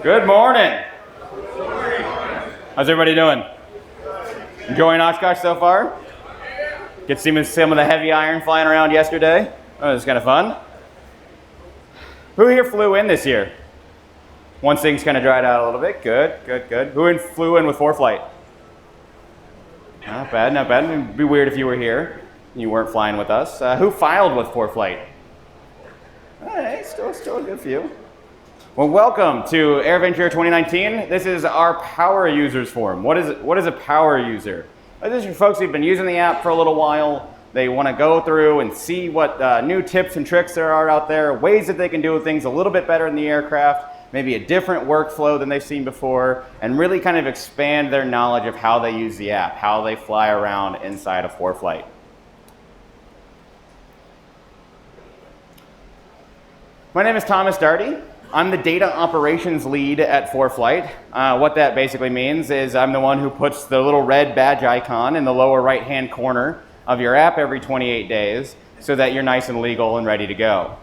Good morning. How's everybody doing? Enjoying Oshkosh so far? Get to see some of the heavy iron flying around yesterday. Oh, it was kind of fun. Who here flew in this year? Once things kind of dried out a little bit. Good. Who flew in with ForeFlight? Not bad. It'd be weird if you were here and you weren't flying with us. Who filed with ForeFlight? Hey, still a good few. Well, welcome to AirVenture 2019. This is our power users forum. What is a power user? This is for folks who've been using the app for a little while. They want to go through and see what new tips and tricks there are out there, ways that they can do things a little bit better in the aircraft, maybe a different workflow than they've seen before, and really kind of expand their knowledge of how they use the app, how they fly around inside of ForeFlight. My name is Thomas Darty. I'm the data operations lead at ForeFlight. What that basically means is I'm the one who puts the little red badge icon in the lower right-hand corner of your app every 28 days so that you're nice and legal and ready to go.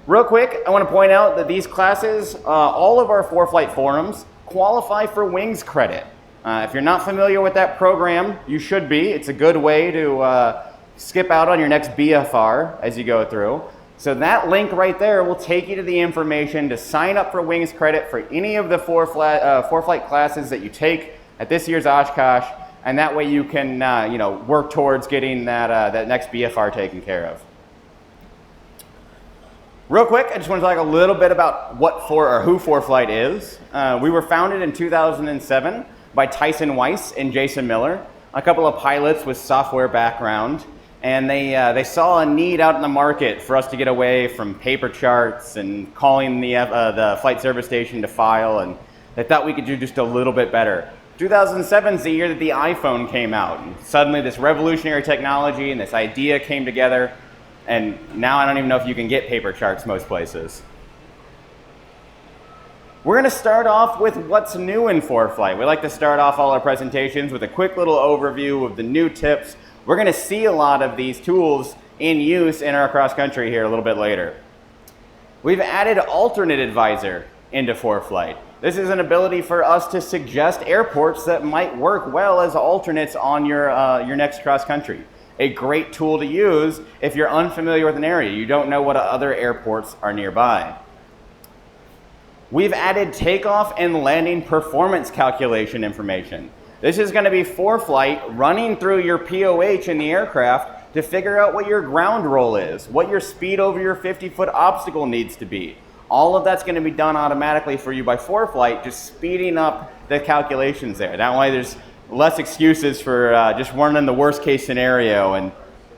Real quick, I want to point out that these classes, all of our ForeFlight forums, qualify for Wings credit. If you're not familiar with that program, you should be. It's a good way to skip out on your next BFR as you go through. So that link right there will take you to the information to sign up for Wings credit for any of the ForeFlight classes that you take at this year's Oshkosh, and that way you can work towards getting that next BFR taken care of. Real quick, I just want to talk a little bit about who ForeFlight is. We were founded in 2007 by Tyson Weiss and Jason Miller, a couple of pilots with software background. And they saw a need out in the market for us to get away from paper charts and calling the flight service station to file, and they thought we could do just a little bit better. 2007 is the year that the iPhone came out, and suddenly this revolutionary technology and this idea came together, and now I don't even know if you can get paper charts most places. We're going to start off with what's new in ForeFlight. We like to start off all our presentations with a quick little overview of the new tips. We're going to see a lot of these tools in use in our cross country here a little bit later. We've added Alternate Advisor into ForeFlight. This is an ability for us to suggest airports that might work well as alternates on your next cross country. A great tool to use if you're unfamiliar with an area. You don't know what other airports are nearby. We've added takeoff and landing performance calculation information. This is going to be ForeFlight running through your POH in the aircraft to figure out what your ground roll is, what your speed over your 50-foot obstacle needs to be. All of that's going to be done automatically for you by ForeFlight, just speeding up the calculations there. That way there's less excuses for just running the worst case scenario and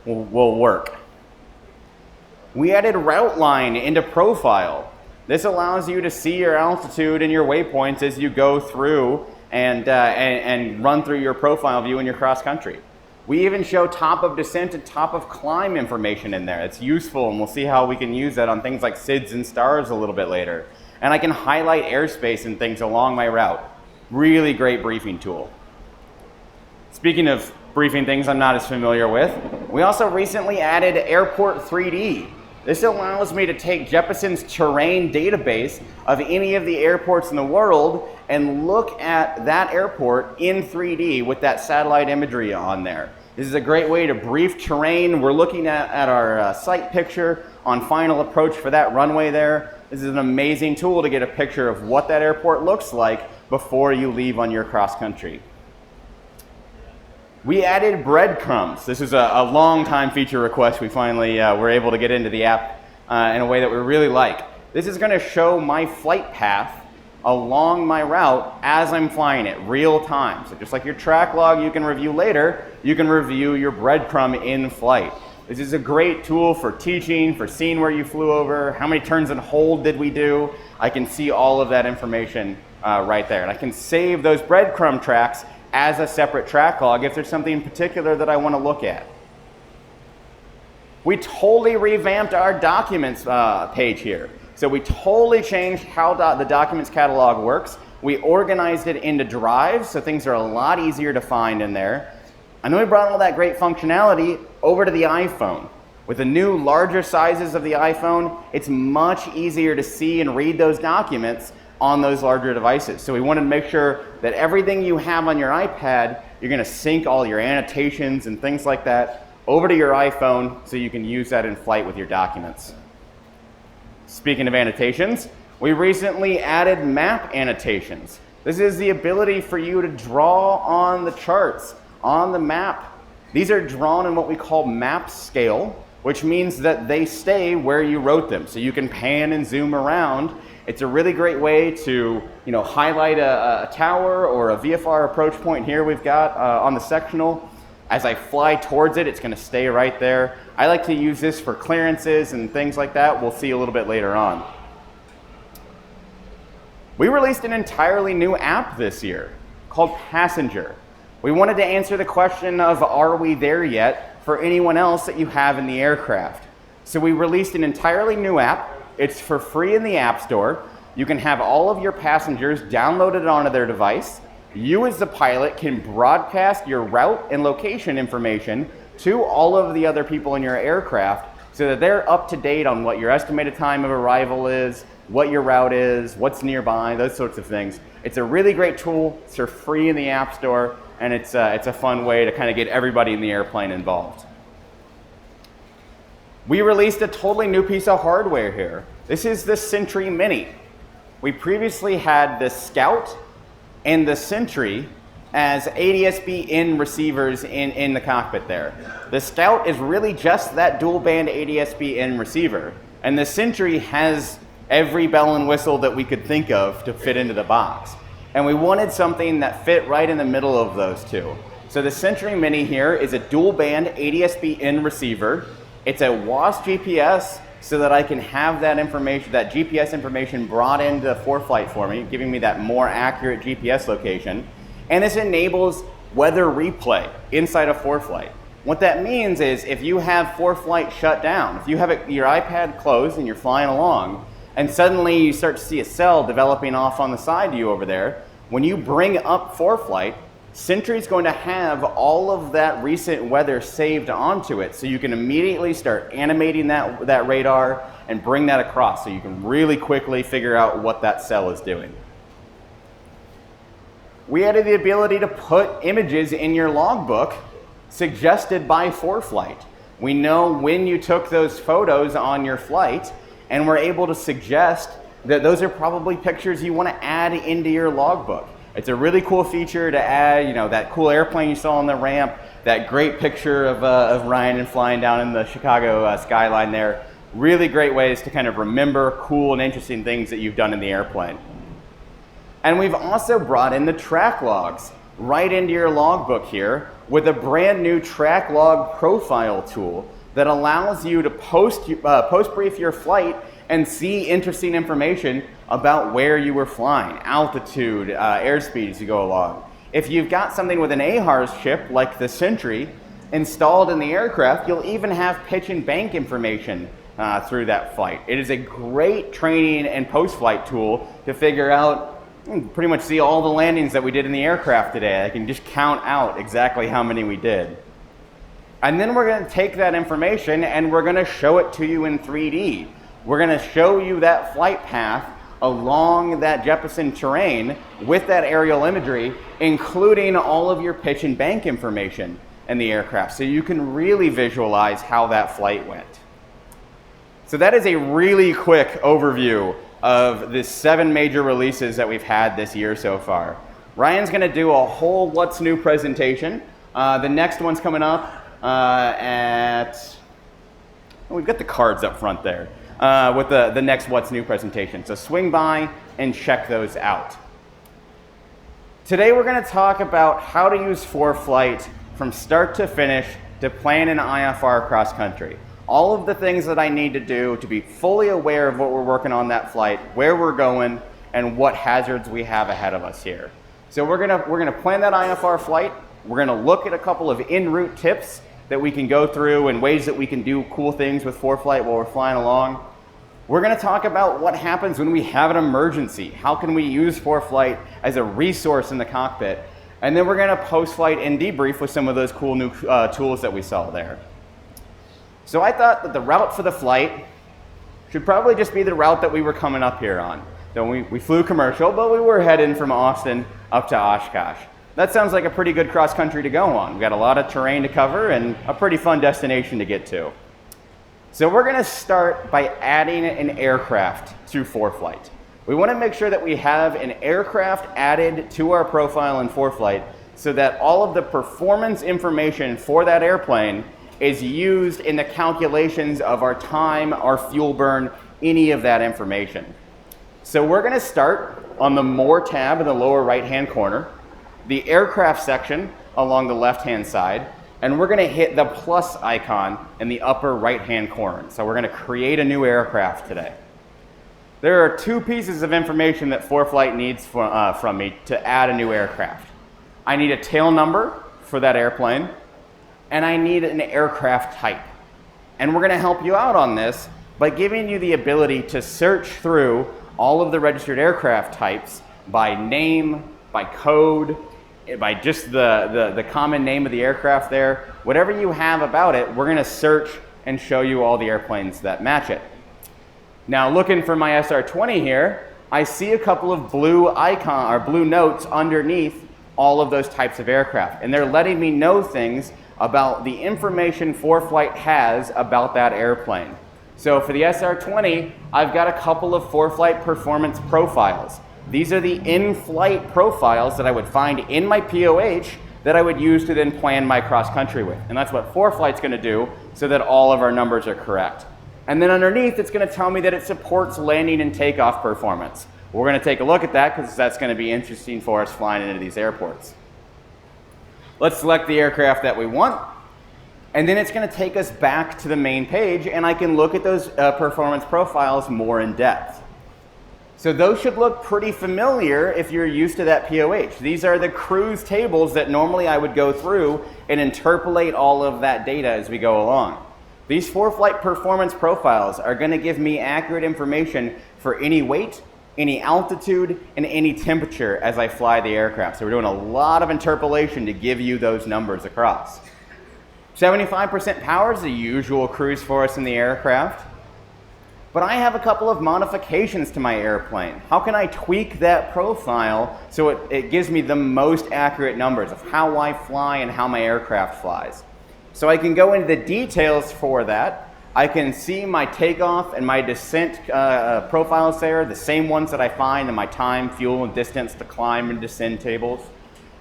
will work. We added route line into profile. This allows you to see your altitude and your waypoints as you go through and run through your profile view in your cross country. We even show top of descent and top of climb information in there. It's useful, and we'll see how we can use that on things like SIDS and stars a little bit later. And I can highlight airspace and things along my route. Really great briefing tool. Speaking of briefing things I'm not as familiar with, we also recently added Airport 3D. This allows me to take Jeppeson's terrain database of any of the airports in the world and look at that airport in 3D with that satellite imagery on there. This is a great way to brief terrain. We're looking at our site picture on final approach for that runway there. This is an amazing tool to get a picture of what that airport looks like before you leave on your cross country. We added breadcrumbs. This is a long time feature request. We finally were able to get into the app in a way that we really like. This is going to show my flight path along my route as I'm flying it, real time. So just like your track log you can review later, you can review your breadcrumb in flight. This is a great tool for teaching, for seeing where you flew over, how many turns and hold did we do. I can see all of that information right there. And I can save those breadcrumb tracks as a separate track log if there's something in particular that I want to look at. We totally revamped our documents page here. So we totally changed how the documents catalog works. We organized it into drives, so things are a lot easier to find in there. And then we brought all that great functionality over to the iPhone. With the new larger sizes of the iPhone, it's much easier to see and read those documents on those larger devices. So we wanted to make sure that everything you have on your iPad, you're going to sync all your annotations and things like that over to your iPhone so you can use that in flight with your documents. Speaking of annotations, we recently added map annotations. This is the ability for you to draw on the charts, on the map. These are drawn in what we call map scale, which means that they stay where you wrote them. So you can pan and zoom around. It's a really great way to, highlight a tower or a VFR approach point here we've got on the sectional. As I fly towards it, it's going to stay right there. I like to use this for clearances and things like that. We'll see a little bit later on. We released an entirely new app this year called Passenger. We wanted to answer the question of, are we there yet, for anyone else that you have in the aircraft. So we released an entirely new app. It's for free in the App Store. You can have all of your passengers downloaded onto their device. You as the pilot can broadcast your route and location information to all of the other people in your aircraft so that they're up to date on what your estimated time of arrival is, what your route is, what's nearby, those sorts of things. It's a really great tool. It's for free in the App Store. And it's a fun way to kind of get everybody in the airplane involved. We released a totally new piece of hardware here. This is the Sentry Mini. We previously had the Scout and the Sentry as ADS-B in receivers in the cockpit there. The Scout is really just that dual band ADS-B in receiver. And the Sentry has every bell and whistle that we could think of to fit into the box. And we wanted something that fit right in the middle of those two. So the Sentry Mini here is a dual band ADS-B in receiver. It's a WAS GPS so that I can have that information, that GPS information brought into ForeFlight for me, giving me that more accurate GPS location. And this enables weather replay inside of ForeFlight. What that means is if you have ForeFlight shut down, if you have your iPad closed and you're flying along, and suddenly you start to see a cell developing off on the side of you over there, when you bring up ForeFlight, Sentry's going to have all of that recent weather saved onto it, so you can immediately start animating that radar and bring that across so you can really quickly figure out what that cell is doing. We added the ability to put images in your logbook suggested by ForeFlight. We know when you took those photos on your flight, and we're able to suggest that those are probably pictures you want to add into your logbook. It's a really cool feature to add, that cool airplane you saw on the ramp, that great picture of Ryan and flying down in the Chicago skyline there. Really great ways to kind of remember cool and interesting things that you've done in the airplane. And we've also brought in the track logs right into your logbook here with a brand new track log profile tool that allows you to post-brief your flight and see interesting information about where you were flying, altitude, airspeed as you go along. If you've got something with an AHRS chip like the Sentry installed in the aircraft, you'll even have pitch and bank information through that flight. It is a great training and post-flight tool to figure out, pretty much see all the landings that we did in the aircraft today. I can just count out exactly how many we did. And then we're going to take that information and we're going to show it to you in 3D. We're going to show you that flight path along that Jeppesen terrain with that aerial imagery, including all of your pitch and bank information in the aircraft, so you can really visualize how that flight went. So that is a really quick overview of the 7 major releases that we've had this year so far. Ryan's going to do a whole What's New presentation. The next one's coming up we've got the cards up front there. With the next What's New presentation. So swing by and check those out. Today we're going to talk about how to use ForeFlight from start to finish to plan an IFR cross country. All of the things that I need to do to be fully aware of what we're working on that flight, where we're going, and what hazards we have ahead of us here. So we're gonna plan that IFR flight. We're gonna look at a couple of en route tips that we can go through and ways that we can do cool things with ForeFlight while we're flying along. We're going to talk about what happens when we have an emergency. How can we use ForeFlight as a resource in the cockpit? And then we're going to post-flight and debrief with some of those cool new tools that we saw there. So I thought that the route for the flight should probably just be the route that we were coming up here on. So we flew commercial, but we were heading from Austin up to Oshkosh. That sounds like a pretty good cross country to go on. We've got a lot of terrain to cover and a pretty fun destination to get to. So we're gonna start by adding an aircraft to ForeFlight. We wanna make sure that we have an aircraft added to our profile in ForeFlight so that all of the performance information for that airplane is used in the calculations of our time, our fuel burn, any of that information. So we're gonna start on the More tab in the lower right-hand corner, the aircraft section along the left-hand side, and we're gonna hit the plus icon in the upper right-hand corner. So we're gonna create a new aircraft today. There are two pieces of information that ForeFlight needs from me to add a new aircraft. I need a tail number for that airplane, and I need an aircraft type. And we're gonna help you out on this by giving you the ability to search through all of the registered aircraft types by name, by code, by just the common name of the aircraft there. Whatever you have about it, we're gonna search and show you all the airplanes that match it. Now looking for my SR-20 here, I see a couple of blue notes underneath all of those types of aircraft. And they're letting me know things about the information ForeFlight has about that airplane. So for the SR-20, I've got a couple of ForeFlight performance profiles. These are the in-flight profiles that I would find in my POH that I would use to then plan my cross-country with. And that's what ForeFlight's gonna do so that all of our numbers are correct. And then underneath, it's gonna tell me that it supports landing and takeoff performance. We're gonna take a look at that because that's gonna be interesting for us flying into these airports. Let's select the aircraft that we want. And then it's gonna take us back to the main page and I can look at those performance profiles more in depth. So those should look pretty familiar if you're used to that POH. These are the cruise tables that normally I would go through and interpolate all of that data as we go along. These ForeFlight performance profiles are gonna give me accurate information for any weight, any altitude, and any temperature as I fly the aircraft. So we're doing a lot of interpolation to give you those numbers across. 75% power is the usual cruise for us in the aircraft. But I have a couple of modifications to my airplane. How can I tweak that profile so it gives me the most accurate numbers of how I fly and how my aircraft flies? So I can go into the details for that. I can see my takeoff and my descent profiles there, the same ones that I find in my time, fuel, and distance to climb and descend tables.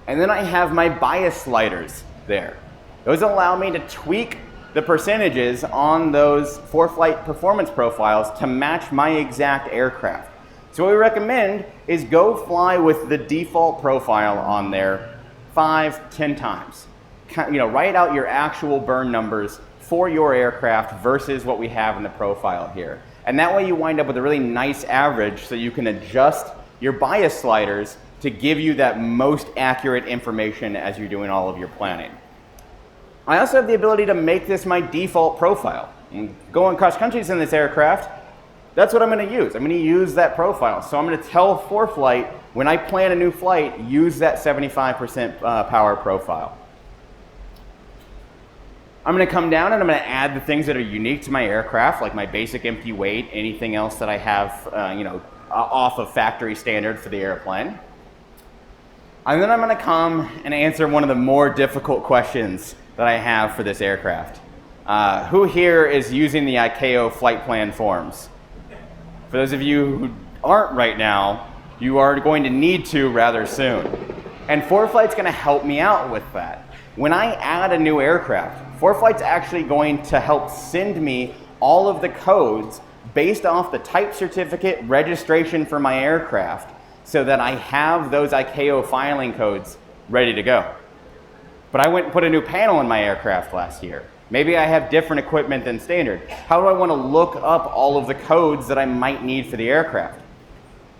And then I have my bias sliders there. Those allow me to tweak the percentages on those ForeFlight performance profiles to match my exact aircraft. So what we recommend is go fly with the default profile on there 5-10 times. Write out your actual burn numbers for your aircraft versus what we have in the profile here. And that way you wind up with a really nice average so you can adjust your bias sliders to give you that most accurate information as you're doing all of your planning. I also have the ability to make this my default profile. And going cross countries in this aircraft, that's what I'm gonna use. I'm gonna use that profile. So I'm gonna tell ForeFlight, when I plan a new flight, use that 75% power profile. I'm gonna come down and I'm gonna add the things that are unique to my aircraft, like my basic empty weight, anything else that I have off of factory standard for the airplane. And then I'm gonna come and answer one of the more difficult questions that I have for this aircraft. Who here is using the ICAO flight plan forms? For those of you who aren't right now, you are going to need to rather soon. And ForeFlight's gonna help me out with that. When I add a new aircraft, ForeFlight's actually going to help send me all of the codes based off the type certificate registration for my aircraft so that I have those ICAO filing codes ready to go. But I went and put a new panel in my aircraft last year. Maybe I have different equipment than standard. How do I want to look up all of the codes that I might need for the aircraft?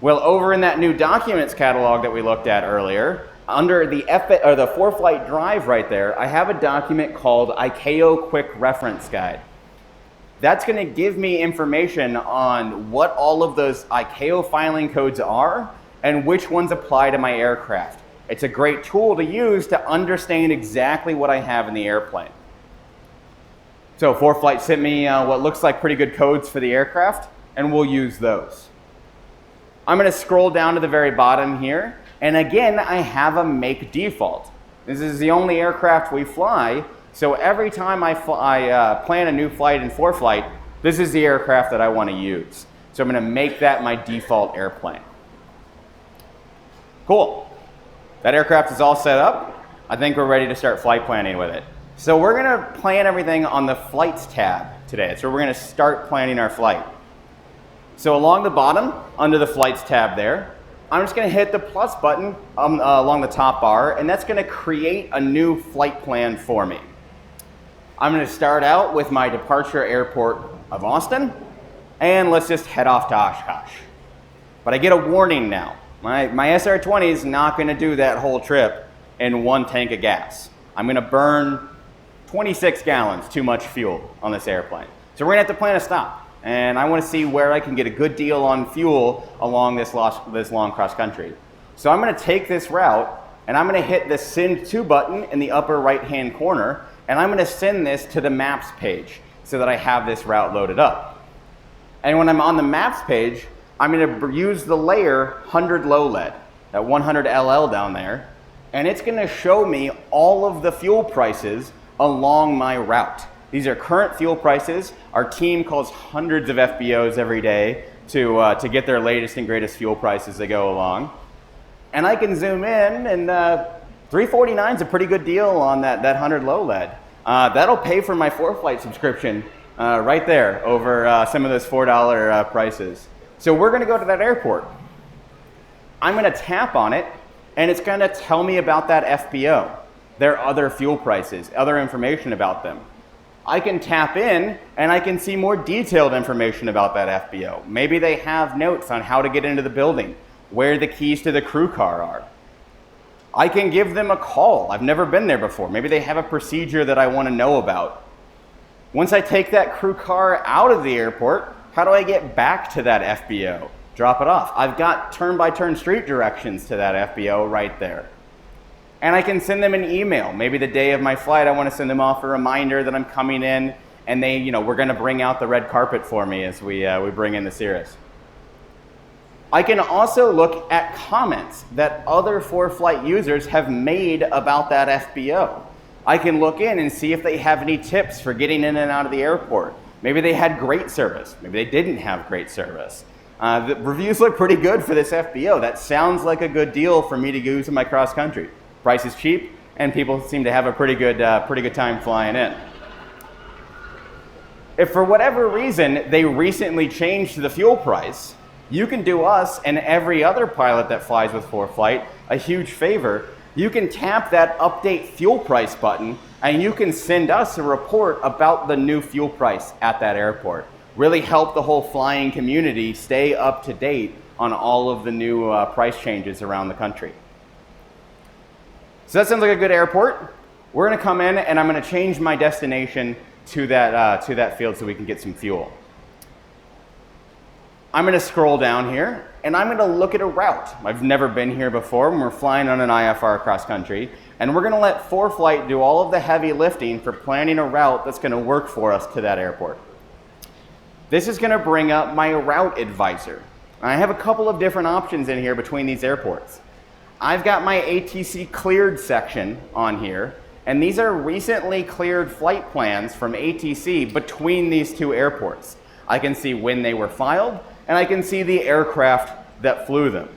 Well, over in that new documents catalog that we looked at earlier, under the ForeFlight drive right there, I have a document called ICAO Quick Reference Guide. That's going to give me information on what all of those ICAO filing codes are and which ones apply to my aircraft. It's a great tool to use to understand exactly what I have in the airplane. So ForeFlight sent me what looks like pretty good codes for the aircraft, and we'll use those. I'm going to scroll down to the very bottom here, and again, I have a make default. This is the only aircraft we fly, so every time I plan a new flight in ForeFlight, this is the aircraft that I want to use. So I'm going to make that my default airplane. Cool. That aircraft is all set up. I think we're ready to start flight planning with it. So we're going to plan everything on the Flights tab today. So we're going to start planning our flight. So along the bottom, under the Flights tab there, I'm just going to hit the plus button along the top bar, and that's going to create a new flight plan for me. I'm going to start out with my departure airport of Austin, and let's just head off to Oshkosh. But I get a warning now. My SR-20 is not going to do that whole trip in one tank of gas. I'm going to burn 26 gallons too much fuel on this airplane. So we're going to have to plan a stop. And I want to see where I can get a good deal on fuel along this long cross country. So I'm going to take this route, and I'm going to hit the Send To button in the upper right-hand corner, and I'm going to send this to the Maps page so that I have this route loaded up. And when I'm on the Maps page, I'm going to use the layer 100 low lead, that 100 LL down there, and it's going to show me all of the fuel prices along my route. These are current fuel prices. Our team calls hundreds of FBOs every day to get their latest and greatest fuel prices as they go along. And I can zoom in, and $349 is a pretty good deal on that 100 low lead. That'll pay for my ForeFlight subscription right there over some of those $4 prices. So we're going to go to that airport. I'm going to tap on it, and it's going to tell me about that FBO, their other fuel prices, other information about them. I can tap in, and I can see more detailed information about that FBO. Maybe they have notes on how to get into the building, where the keys to the crew car are. I can give them a call. I've never been there before. Maybe they have a procedure that I want to know about. Once I take that crew car out of the airport, how do I get back to that FBO? Drop it off. I've got turn-by-turn street directions to that FBO right there. And I can send them an email. Maybe the day of my flight, I want to send them off a reminder that I'm coming in, and we're going to bring out the red carpet for me as we bring in the Cirrus. I can also look at comments that other ForeFlight users have made about that FBO. I can look in and see if they have any tips for getting in and out of the airport. Maybe they had great service. Maybe they didn't have great service. The reviews look pretty good for this FBO. That sounds like a good deal for me to use in my cross country. Price is cheap, and people seem to have a pretty good time flying in. If for whatever reason they recently changed the fuel price, you can do us and every other pilot that flies with ForeFlight a huge favor. You can tap that update fuel price button, and you can send us a report about the new fuel price at that airport. Really help the whole flying community stay up to date on all of the new price changes around the country. So that sounds like a good airport. We're going to come in, and I'm going to change my destination to that field so we can get some fuel. I'm going to scroll down here, and I'm going to look at a route. I've never been here before, and we're flying on an IFR cross country, and we're going to let ForeFlight do all of the heavy lifting for planning a route that's going to work for us to that airport. This is going to bring up my route advisor. I have a couple of different options in here between these airports. I've got my ATC cleared section on here, and these are recently cleared flight plans from ATC between these two airports. I can see when they were filed, and I can see the aircraft that flew them.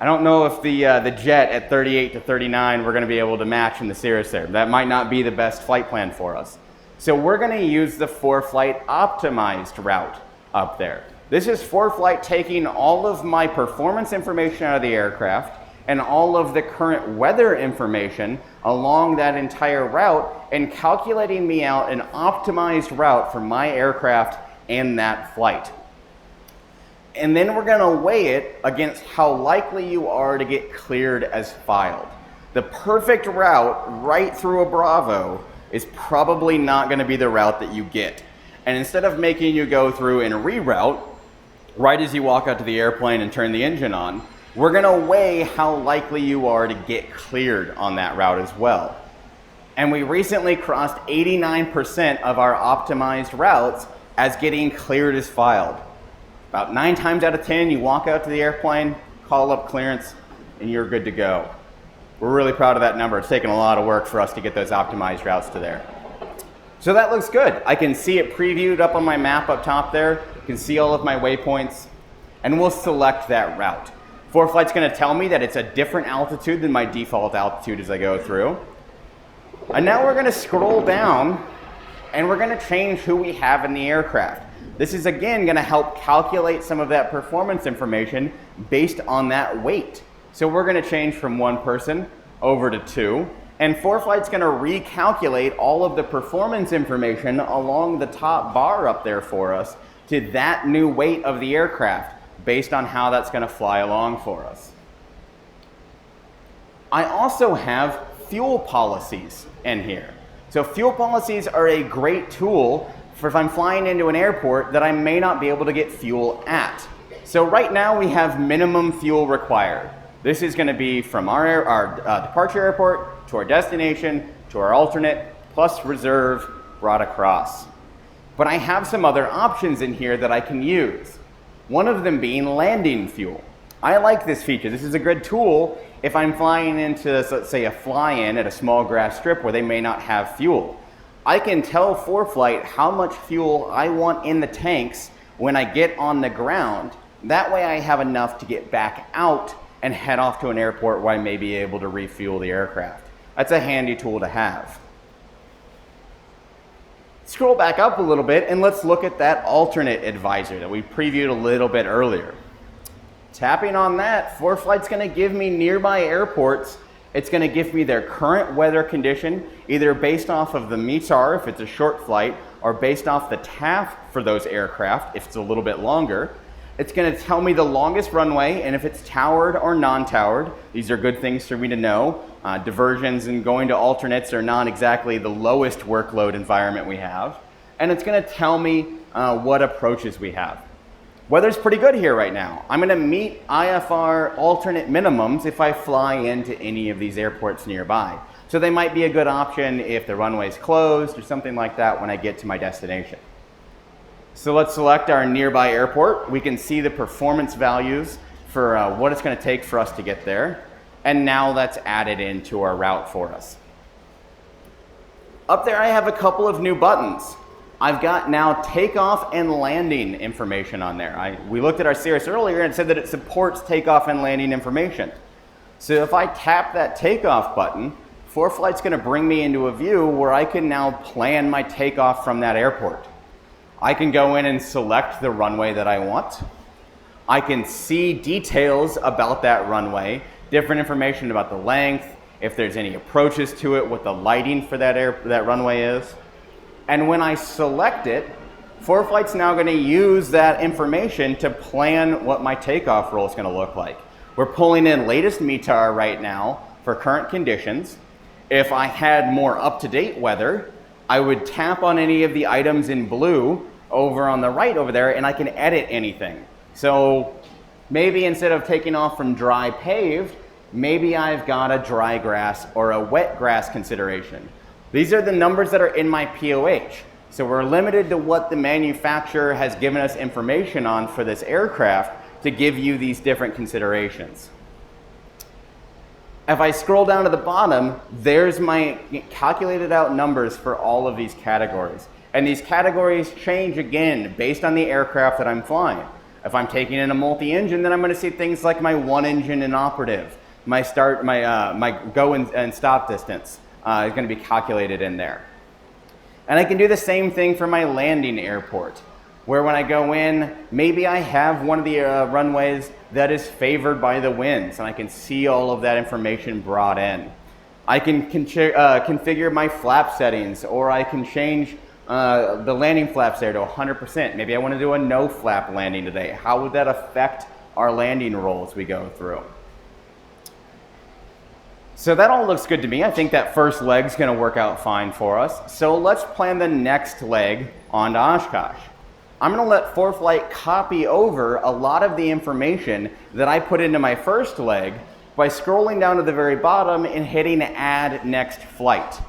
I don't know if the jet at 38 to 39 we're going to be able to match in the Cirrus there. That might not be the best flight plan for us. So we're going to use the ForeFlight optimized route up there. This is ForeFlight taking all of my performance information out of the aircraft and all of the current weather information along that entire route and calculating me out an optimized route for my aircraft and that flight. And then we're going to weigh it against how likely you are to get cleared as filed. The perfect route right through a Bravo is probably not going to be the route that you get. And instead of making you go through and reroute right as you walk out to the airplane and turn the engine on, we're going to weigh how likely you are to get cleared on that route as well. And we recently crossed 89% of our optimized routes as getting cleared as filed. About 9 times out of 10, you walk out to the airplane, call up clearance, and you're good to go. We're really proud of that number. It's taken a lot of work for us to get those optimized routes to there. So that looks good. I can see it previewed up on my map up top there. You can see all of my waypoints, and we'll select that route. ForeFlight's going to tell me that it's a different altitude than my default altitude as I go through. And now we're going to scroll down, and we're going to change who we have in the aircraft. This is again going to help calculate some of that performance information based on that weight. So we're going to change from 1 person over to 2, and ForeFlight's going to recalculate all of the performance information along the top bar up there for us to that new weight of the aircraft based on how that's going to fly along for us. I also have fuel policies in here. So fuel policies are a great tool for if I'm flying into an airport that I may not be able to get fuel at. So right now we have minimum fuel required. This is going to be from our departure airport to our destination to our alternate plus reserve brought across. But I have some other options in here that I can use. One of them being landing fuel. I like this feature. This is a good tool if I'm flying into, let's say, a fly-in at a small grass strip where they may not have fuel. I can tell ForeFlight how much fuel I want in the tanks when I get on the ground. That way I have enough to get back out and head off to an airport where I may be able to refuel the aircraft. That's a handy tool to have. Scroll back up a little bit and let's look at that alternate advisor that we previewed a little bit earlier. Tapping on that, ForeFlight's going to give me nearby airports. It's going to give me their current weather condition, either based off of the METAR if it's a short flight, or based off the TAF for those aircraft if it's a little bit longer. It's going to tell me the longest runway and if it's towered or non-towered. These are good things for me to know. Diversions and going to alternates are not exactly the lowest workload environment we have. And it's going to tell me what approaches we have. Weather's pretty good here right now. I'm going to meet IFR alternate minimums if I fly into any of these airports nearby. So they might be a good option if the runway's closed or something like that when I get to my destination. So let's select our nearby airport. We can see the performance values for what it's going to take for us to get there. And now that's added into our route for us. Up there I have a couple of new buttons. I've got now takeoff and landing information on there. We looked at our Cirrus earlier and it said that it supports takeoff and landing information. So if I tap that takeoff button, ForeFlight's going to bring me into a view where I can now plan my takeoff from that airport. I can go in and select the runway that I want. I can see details about that runway, different information about the length, if there's any approaches to it, what the lighting for that runway is. And when I select it, ForeFlight's now going to use that information to plan what my takeoff roll is going to look like. We're pulling in latest METAR right now for current conditions. If I had more up-to-date weather, I would tap on any of the items in blue over on the right over there and I can edit anything. So maybe instead of taking off from dry paved, maybe I've got a dry grass or a wet grass consideration. These are the numbers that are in my POH. So we're limited to what the manufacturer has given us information on for this aircraft to give you these different considerations. If I scroll down to the bottom, there's my calculated out numbers for all of these categories. And these categories change again based on the aircraft that I'm flying. If I'm taking in a multi-engine, then I'm going to see things like my one engine inoperative, my go and stop distance is going to be calculated in there. And I can do the same thing for my landing airport, where when I go in, maybe I have one of the runways that is favored by the winds, and I can see all of that information brought in. I can configure my flap settings, or I can change the landing flaps there to 100%. Maybe I want to do a no flap landing today. How would that affect our landing roll as we go through? So that all looks good to me. I think that first leg's going to work out fine for us. So let's plan the next leg onto Oshkosh. I'm going to let ForeFlight copy over a lot of the information that I put into my first leg by scrolling down to the very bottom and hitting Add Next Flight.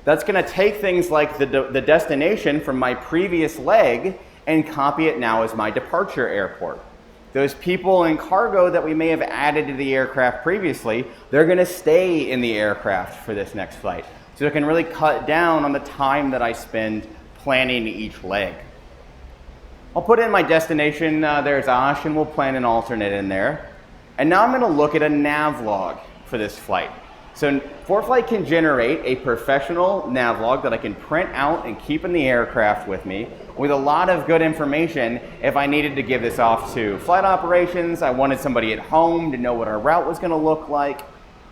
That's going to take things like the destination from my previous leg and copy it now as my departure airport. Those people and cargo that we may have added to the aircraft previously, they're going to stay in the aircraft for this next flight. So it can really cut down on the time that I spend planning each leg. I'll put in my destination, there's Osh, and we'll plan an alternate in there. And now I'm going to look at a nav log for this flight. So ForeFlight can generate a professional nav log that I can print out and keep in the aircraft with me with a lot of good information if I needed to give this off to flight operations. I wanted somebody at home to know what our route was going to look like.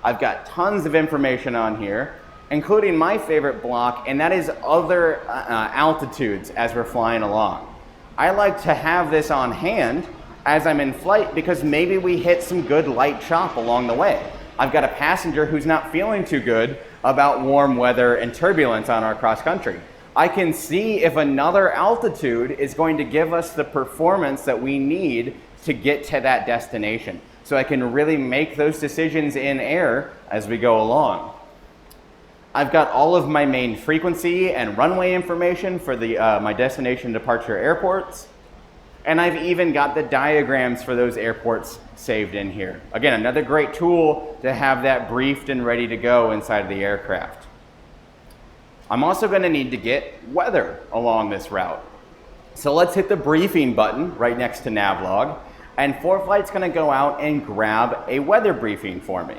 I've got tons of information on here, including my favorite block, and that is other altitudes as we're flying along. I like to have this on hand as I'm in flight because maybe we hit some good light chop along the way. I've got a passenger who's not feeling too good about warm weather and turbulence on our cross country. I can see if another altitude is going to give us the performance that we need to get to that destination. So I can really make those decisions in air as we go along. I've got all of my main frequency and runway information for my destination departure airports. And I've even got the diagrams for those airports saved in here. Again, another great tool to have that briefed and ready to go inside of the aircraft. I'm also going to need to get weather along this route. So let's hit the briefing button right next to Navlog, and ForeFlight's going to go out and grab a weather briefing for me.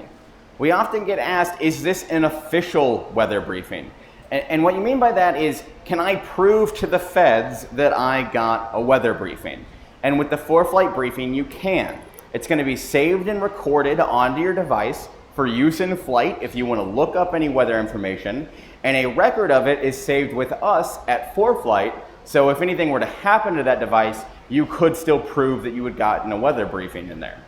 We often get asked, is this an official weather briefing? And what you mean by that is, can I prove to the feds that I got a weather briefing? And with the ForeFlight briefing, you can. It's going to be saved and recorded onto your device for use in flight if you want to look up any weather information. And a record of it is saved with us at ForeFlight. So if anything were to happen to that device, you could still prove that you had gotten a weather briefing in there.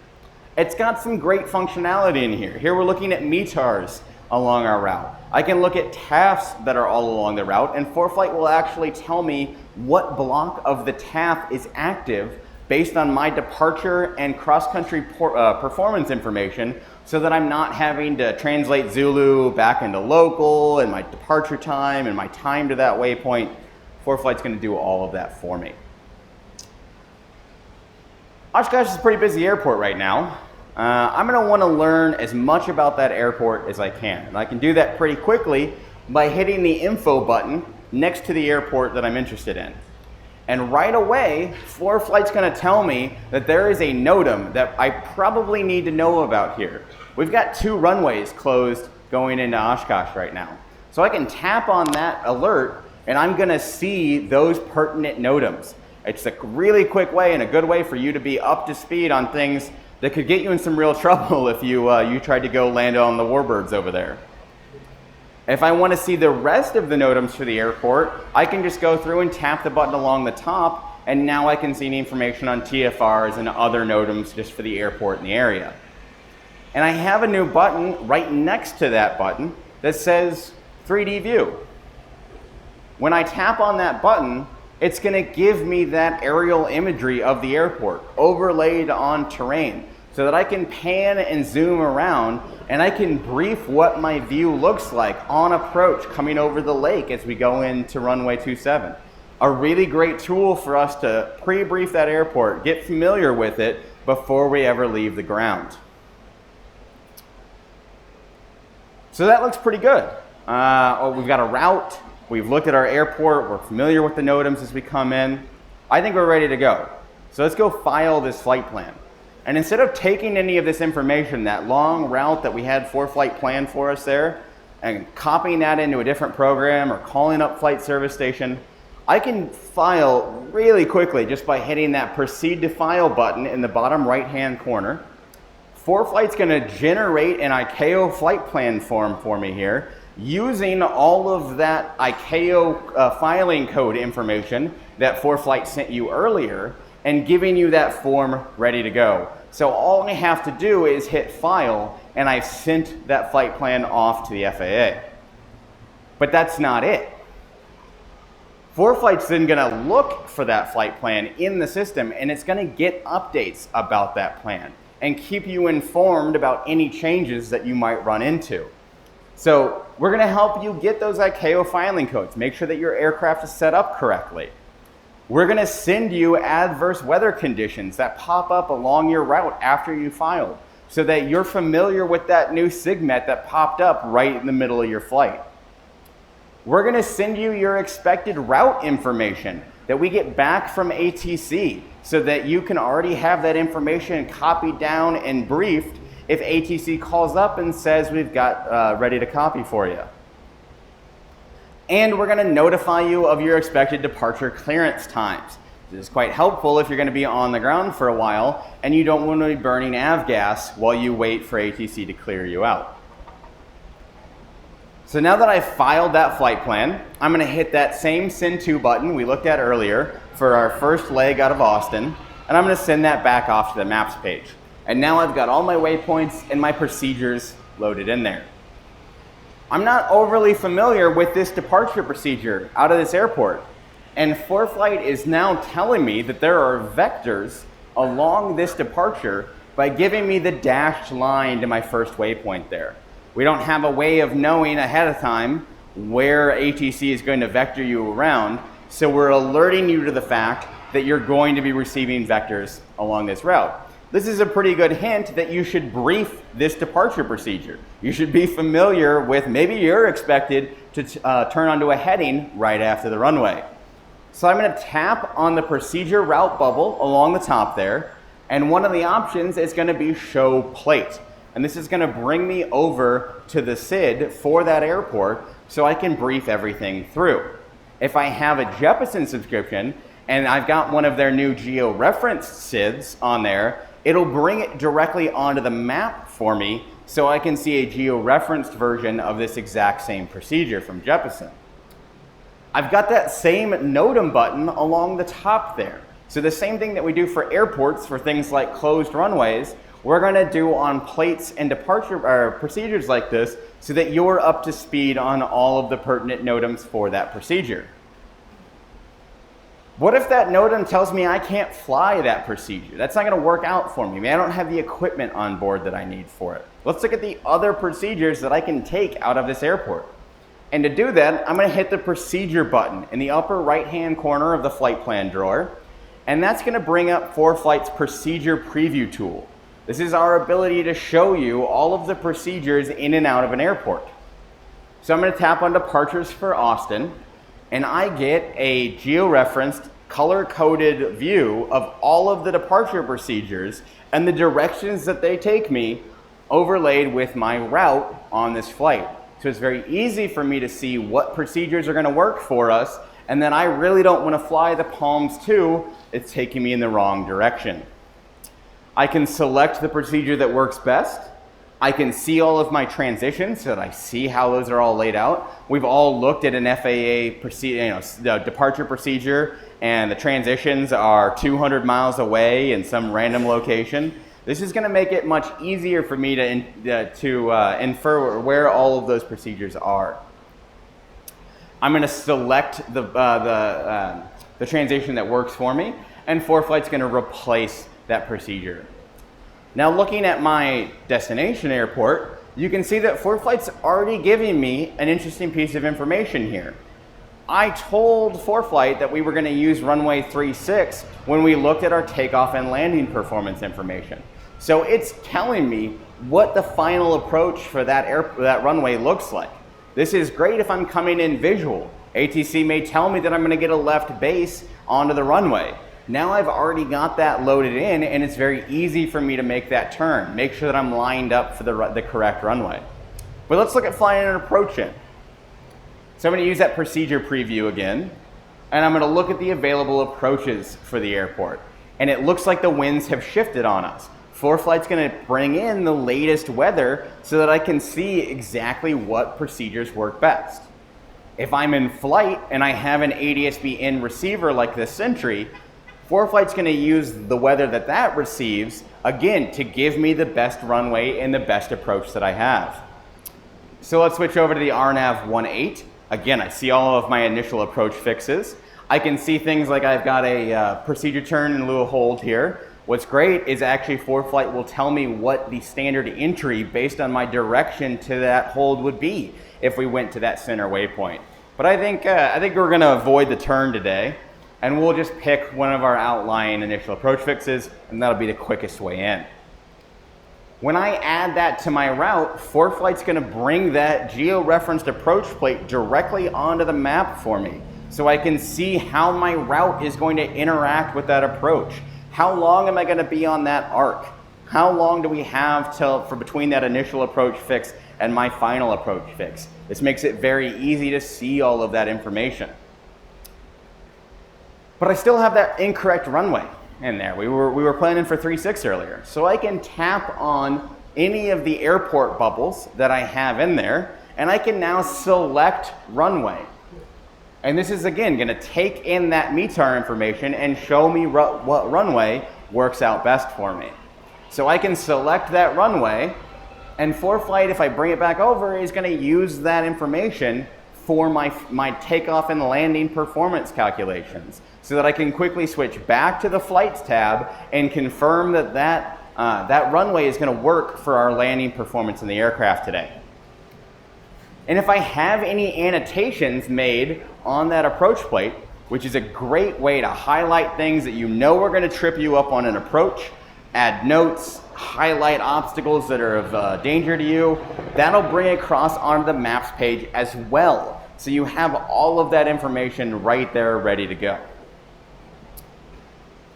It's got some great functionality in here. Here we're looking at METARs along our route. I can look at TAFs that are all along the route, and ForeFlight will actually tell me what block of the TAF is active based on my departure and cross-country performance information, so that I'm not having to translate Zulu back into local and my departure time and my time to that waypoint. ForeFlight's going to do all of that for me. Oshkosh is a pretty busy airport right now. I'm going to want to learn as much about that airport as I can. And I can do that pretty quickly by hitting the info button next to the airport that I'm interested in. And right away, ForeFlight's going to tell me that there is a NOTAM that I probably need to know about here. We've got 2 runways closed going into Oshkosh right now. So I can tap on that alert and I'm going to see those pertinent NOTAMs. It's a really quick way and a good way for you to be up to speed on things that could get you in some real trouble if you tried to go land on the warbirds over there. If I want to see the rest of the NOTAMs for the airport, I can just go through and tap the button along the top, and now I can see the information on TFRs and other NOTAMs just for the airport in the area. And I have a new button right next to that button that says 3D view. When I tap on that button, it's going to give me that aerial imagery of the airport overlaid on terrain so that I can pan and zoom around and I can brief what my view looks like on approach coming over the lake as we go into runway 27. A really great tool for us to pre-brief that airport, get familiar with it before we ever leave the ground. So that looks pretty good. We've got a route. We've looked at our airport, we're familiar with the NOTAMs as we come in. I think we're ready to go. So let's go file this flight plan. And instead of taking any of this information, that long route that we had ForeFlight planned for us there, and copying that into a different program or calling up Flight Service Station, I can file really quickly just by hitting that Proceed to File button in the bottom right-hand corner. ForeFlight's gonna generate an ICAO flight plan form for me here, using all of that ICAO filing code information that ForeFlight sent you earlier and giving you that form ready to go. So all I have to do is hit file and I've sent that flight plan off to the FAA. But that's not it. ForeFlight's then gonna look for that flight plan in the system and it's gonna get updates about that plan and keep you informed about any changes that you might run into. So we're going to help you get those ICAO filing codes. Make sure that your aircraft is set up correctly. We're going to send you adverse weather conditions that pop up along your route after you filed, so that you're familiar with that new SIGMET that popped up right in the middle of your flight. We're going to send you your expected route information that we get back from ATC, so that you can already have that information copied down and briefed if ATC calls up and says we've got ready to copy for you. And we're going to notify you of your expected departure clearance times. This is quite helpful if you're going to be on the ground for a while and you don't want to be burning avgas while you wait for ATC to clear you out. So now that I've filed that flight plan, I'm going to hit that same send to button we looked at earlier for our first leg out of Austin, and I'm going to send that back off to the maps page. And now I've got all my waypoints and my procedures loaded in there. I'm not overly familiar with this departure procedure out of this airport, and ForeFlight is now telling me that there are vectors along this departure by giving me the dashed line to my first waypoint there. We don't have a way of knowing ahead of time where ATC is going to vector you around, so we're alerting you to the fact that you're going to be receiving vectors along this route. This is a pretty good hint that you should brief this departure procedure. You should be familiar with, maybe you're expected to turn onto a heading right after the runway. So I'm going to tap on the procedure route bubble along the top there, and one of the options is going to be show plate. And this is going to bring me over to the SID for that airport so I can brief everything through. If I have a Jeppesen subscription and I've got one of their new geo-referenced SIDs on there, it'll bring it directly onto the map for me so I can see a geo-referenced version of this exact same procedure from Jeppesen. I've got that same NOTAM button along the top there. So the same thing that we do for airports for things like closed runways, we're going to do on plates and departure procedures like this so that you're up to speed on all of the pertinent NOTAMs for that procedure. What if that NOTAM tells me I can't fly that procedure? That's not going to work out for me. I don't have the equipment on board that I need for it. Let's look at the other procedures that I can take out of this airport. And to do that, I'm going to hit the procedure button in the upper right-hand corner of the flight plan drawer. And that's going to bring up ForeFlight's procedure preview tool. This is our ability to show you all of the procedures in and out of an airport. So I'm going to tap on departures for Austin, and I get a geo-referenced, color-coded view of all of the departure procedures and the directions that they take me overlaid with my route on this flight. So it's very easy for me to see what procedures are going to work for us, and then I really don't want to fly the Palms 2. It's taking me in the wrong direction. I can select the procedure that works best. I can see all of my transitions so that I see how those are all laid out. We've all looked at an FAA the departure procedure, and the transitions are 200 miles away in some random location. This is going to make it much easier for me to infer where all of those procedures are. I'm going to select the transition that works for me, and ForeFlight's going to replace that procedure. Now, looking at my destination airport, you can see that ForeFlight's already giving me an interesting piece of information here. I told ForeFlight that we were going to use runway 36 when we looked at our takeoff and landing performance information. So it's telling me what the final approach for that runway looks like. This is great if I'm coming in visual. ATC may tell me that I'm going to get a left base onto the runway. Now I've already got that loaded in, and it's very easy for me to make that turn. Make sure that I'm lined up for the correct runway. But let's look at flying an approach in. So I'm going to use that procedure preview again, and I'm going to look at the available approaches for the airport. And it looks like the winds have shifted on us. ForeFlight's going to bring in the latest weather so that I can see exactly what procedures work best. If I'm in flight and I have an ADS-B in receiver like this Sentry, ForeFlight's going to use the weather that receives, again, to give me the best runway and the best approach that I have. So let's switch over to the RNAV 18. Again, I see all of my initial approach fixes. I can see things like I've got a procedure turn in lieu of hold here. What's great is actually ForeFlight will tell me what the standard entry based on my direction to that hold would be. if we went to that center waypoint. But I think we're going to avoid the turn today, and we'll just pick one of our outlying initial approach fixes, and that'll be the quickest way in. When I add that to my route, ForeFlight's going to bring that geo-referenced approach plate directly onto the map for me, so I can see how my route is going to interact with that approach. How long am I going to be on that arc? How long do we have for between that initial approach fix and my final approach fix? This makes it very easy to see all of that information. But I still have that incorrect runway in there. We were planning for 3.6 earlier. So I can tap on any of the airport bubbles that I have in there, and I can now select runway. And this is, again, going to take in that METAR information and show me what runway works out best for me. So I can select that runway, and ForeFlight, if I bring it back over, is going to use that information for my takeoff and landing performance calculations, so that I can quickly switch back to the flights tab and confirm that runway is going to work for our landing performance in the aircraft today. And if I have any annotations made on that approach plate, which is a great way to highlight things that you know are going to trip you up on an approach, add notes, highlight obstacles that are of danger to you, that'll bring across onto the maps page as well. So you have all of that information right there ready to go.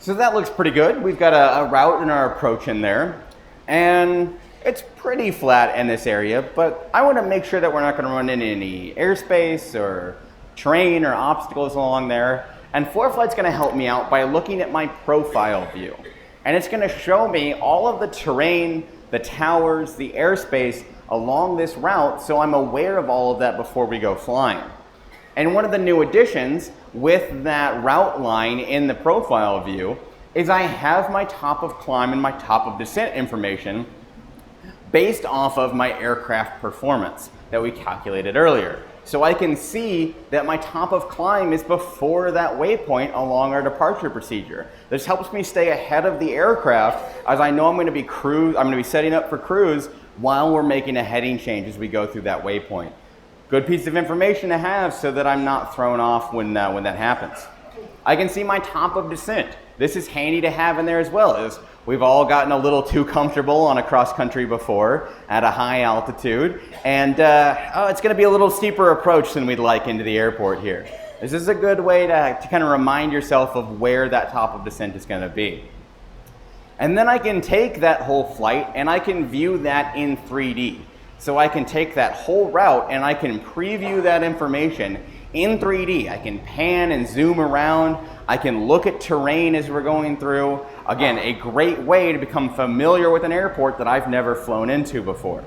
So that looks pretty good. We've got a route and our approach in there, and it's pretty flat in this area, but I want to make sure that we're not going to run into any airspace or terrain or obstacles along there. And ForeFlight's going to help me out by looking at my profile view. And it's going to show me all of the terrain, the towers, the airspace along this route, so I'm aware of all of that before we go flying. And one of the new additions with that route line in the profile view is I have my top of climb and my top of descent information based off of my aircraft performance that we calculated earlier. So I can see that my top of climb is before that waypoint along our departure procedure. This helps me stay ahead of the aircraft, as I know I'm going to be setting up for cruise while we're making a heading change as we go through that waypoint. Good piece of information to have so that I'm not thrown off when that happens. I can see my top of descent. This is handy to have in there as well, as we've all gotten a little too comfortable on a cross country before at a high altitude, and it's going to be a little steeper approach than we'd like into the airport here. This is a good way to kind of remind yourself of where that top of descent is going to be. And then I can take that whole flight and I can view that in 3D. So I can take that whole route and I can preview that information in 3D. I can pan and zoom around. I can look at terrain as we're going through. Again, a great way to become familiar with an airport that I've never flown into before.